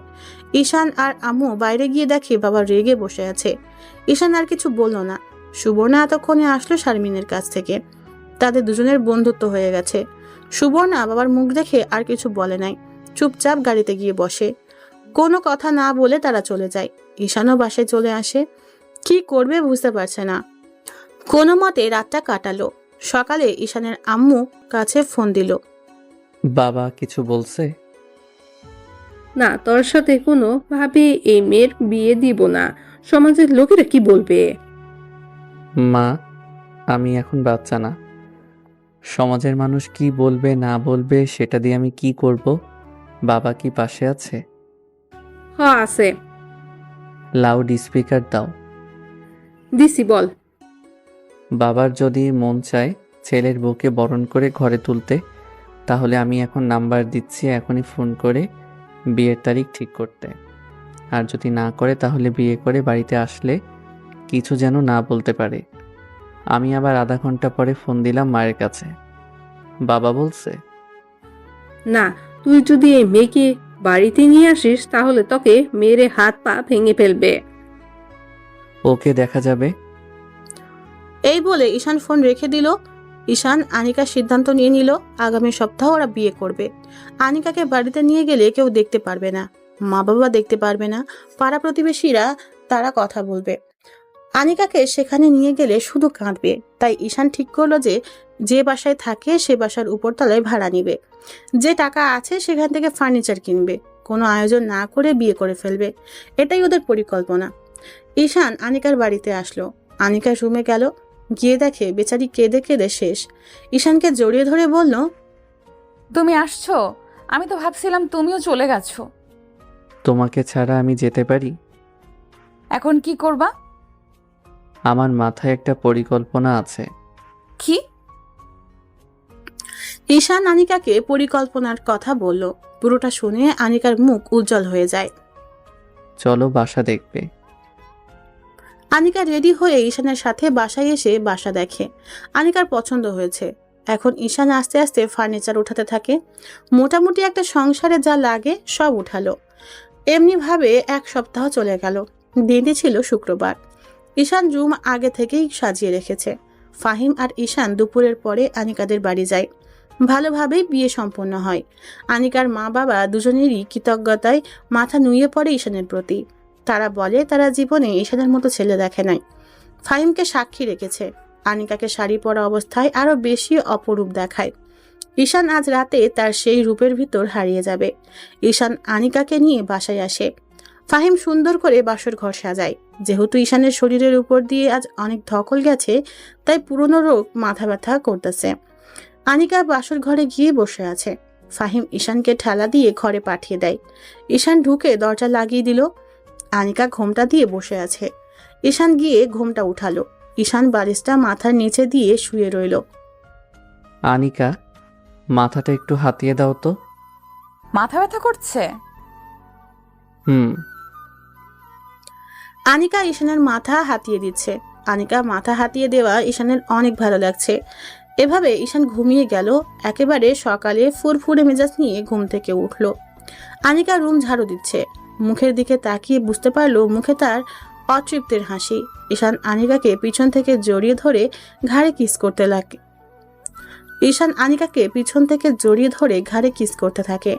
ঈশান আর আম্মু বাইরে গিয়ে দেখে বাবা রেগে বসে আছে। ঈশান আর কিছু বলল না। সুবর্ণা এতক্ষণে আসলো শারমিনের কাছ থেকে। তাদের দুজনের বন্ধুত্ব হয়ে গেছে। সুবর্ণা বাবার মুখ দেখে আর কিছু বলে নাই, চুপচাপ গাড়িতে গিয়ে বসে। কোনো কথা না বলে তারা চলে যায়। ঈশানও বাসায় চলে আসে। কি করবে বুঝতে পারছে না। কোনো মতে রাতটা কাটালো। সকালে ঈশানের আম্মু কাছে ফোন দিল। বাবা কিছু বলছে? না, তোর সাথে কোনো ভাবে এই মেয়ের বিয়ে দিব না। সমাজের লোকেরা কি বলবে? মা, আমি এখন বাচ্চা না। সমাজের মানুষ কি বলবে না বলবে সেটা দিয়ে আমি কি করব? বাবা কি পাশে আছে? আছে। লাউড স্পিকার দাও। দিছি, বল। বাবার যদি মন চায় ছেলের বউকে বরণ করে ঘরে তুলতে, তাহলে আমি এখন নাম্বার দিচ্ছি, এখনই ফোন করে বিয়ের তারিখ ঠিক করতে। আর যদি না করে তাহলে বিয়ে করে বাড়িতে আসলে কিছু যেন না বলতে পারে। আমি আবার আধা ঘন্টা পরে ফোন দিলাম মায়ের কাছে। বাবা বলছে, না, তুই যদি এই মেয়েকে বাড়িতে নিয়ে আসিস তাহলে তোকে মেরে হাত পা ভেঙে ফেলবে। ওকে দেখা যাবে। এই বলে ঈশান ফোন রেখে দিল। ঈশান আনিকার সিদ্ধান্ত নিয়ে নিল আগামী সপ্তাহ ওরা বিয়ে করবে। আনিকাকে বাড়িতে নিয়ে গেলে কেউ দেখতে পারবে না, মা বাবা দেখতে পারবে না, পাড়া প্রতিবেশীরা তারা কথা বলবে। আনিকাকে সেখানে নিয়ে গেলে শুধু কাঁদবে। তাই ঈশান ঠিক করলো যে বাসায় থাকে সে বাসার উপরতলায় ভাড়া নিবে, যে টাকা আছে সেখান থেকে ফার্নিচার কিনবে, কোনো আয়োজন না করে বিয়ে করে ফেলবে। এটাই ওদের পরিকল্পনা। ঈশান আনিকার বাড়িতে আসলো। আনিকার রুমে গেল, গিয়ে দেখে বেচারি কেঁদে কেঁদে শেষ। ঈশানকে জড়িয়ে ধরে বলল, তুমি আসছো? আমি তো ভাবছিলাম তুমিও চলে গেছো। তোমাকে ছাড়া আমি যেতে পারি? এখন কি করবা? আমার মাথায় একটা পরিকল্পনা আছে। কি? ঈশান আনিকাকে পরিকল্পনার কথা বলল। পুরোটা শুনে আনিকার মুখ উজ্জ্বল হয়ে যায়। চলো বাসা দেখবে। আনিকা রেডি হয়ে ঈশানের সাথে বাসায় এসে বাসা দেখে। আনিকার পছন্দ হয়েছে। এখন ঈশান আস্তে আস্তে ফার্নিচার উঠাতে থাকে। মোটামুটি একটা সংসারে যা লাগে সব উঠালো। এমনি ভাবে 1 সপ্তাহ চলে গেল। দিনটি ছিল শুক্রবার। ঈশান রুম আগে থেকেই সাজিয়ে রেখেছে। ফাহিম আর ঈশান দুপুরের পরে আনিকাদের বাড়ি যায়। ভালোভাবেই বিয়ে সম্পন্ন হয়। আনিকার মা বাবা দুজনেরই কৃতজ্ঞতায় মাথা নুয়ে পড়ে ঈশানের প্রতি। তারা বলে তারা জীবনে ঈশানের মতো ছেলে দেখে নাই। ফাহিমকে সাক্ষী রেখেছে। আনিকাকে শাড়ি পরা অবস্থায় আরো বেশি অপরূপ দেখায়। ঈশান আজ রাতে তার সেই রূপের ভিতর হারিয়ে যাবে। ঈশান আনিকাকে নিয়ে বাসায় আসে। ফাহিম সুন্দর করে বাসর ঘর সাজায়। যেহেতু ঈশানের শরীরের উপর দিয়ে আজ অনেক ধকল গেছে, তাই পুরনো রোগ মাথা ব্যথা করতেছে। আনিকা বাসর ঘরে গিয়ে বসে আছে। ফাহিম ঈশানকে ঠেলা দিয়ে ঘরে পাঠিয়ে দেয়। ঈশান ঢুকে দরজা লাগিয়ে দিল। আনিকা ঘোমটা দিয়ে বসে আছে। ঈশান গিয়ে ঘোমটা উঠালো। ঈশান বালিশটা মাথার নিচে দিয়ে শুয়ে রইল। আনিকা, মাথাটা একটু হাতিয়ে দাও তো। মাথা ব্যথা করছে? হুম। আনিকা ঈশানের মাথা হাতিয়ে দিচ্ছে। আনিকা মাথা হাতিয়ে দেওয়া ঈশানের অনেক ভালো লাগছে। এভাবে ঈশান ঘুমিয়ে গেল। একেবারে সকালে ফুরফুরে মেজাজ নিয়ে ঘুম থেকে উঠল। আনিকা রুম ঝাড়ু দিচ্ছে। মুখের দিকে তাকিয়ে বুঝতে পারলো মুখে তার অতৃপ্তির হাসি। ঈশান আনিকাকে পিছন থেকে জড়িয়ে ধরে ঘাড়ে কিস করতে লাগে।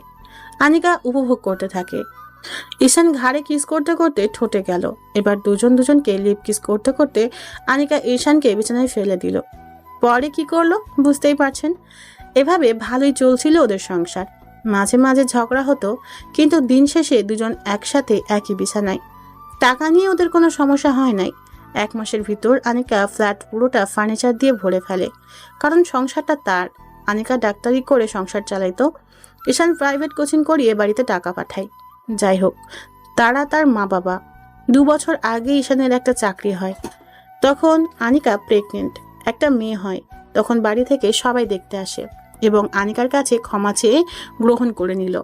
আনিকা উপভোগ করতে থাকে। ঈশান ঘাড়ে কিস করতে করতে ঠোঁটে গেল। এবার দুজনকে লিপ কিস করতে করতে আনিকা ঈশানকে বিছানায় ফেলে দিল। পরে কি করলো বুঝতেই পারছেন। এভাবে ভালোই চলছিল ওদের সংসার। মাঝে মাঝে ঝগড়া হতো, কিন্তু দিন শেষে দুজন একসাথে একই বিছানায়। টাকা নিয়ে ওদের কোনো সমস্যা হয় নাই। 1 মাসের ভিতর আনিকা ফ্ল্যাট পুরোটা ফার্নিচার দিয়ে ভরে ফেলে, কারণ সংসারটা তার। আনিকা ডাক্তারি করে সংসার চালাইতো। ঈশান প্রাইভেট কোচিং করিয়ে বাড়িতে টাকা পাঠায়। যাই হোক, তারা তার মা বাবা। 2 বছর আগে ঈশানের একটা চাকরি হয়। তখন আনিকা প্রেগনেন্ট, একটা মেয়ে হয়। তখন বাড়ি থেকে সবাই দেখতে আসে এবং আনিকার কাছে ক্ষমা চেয়ে গ্রহণ করে নিল।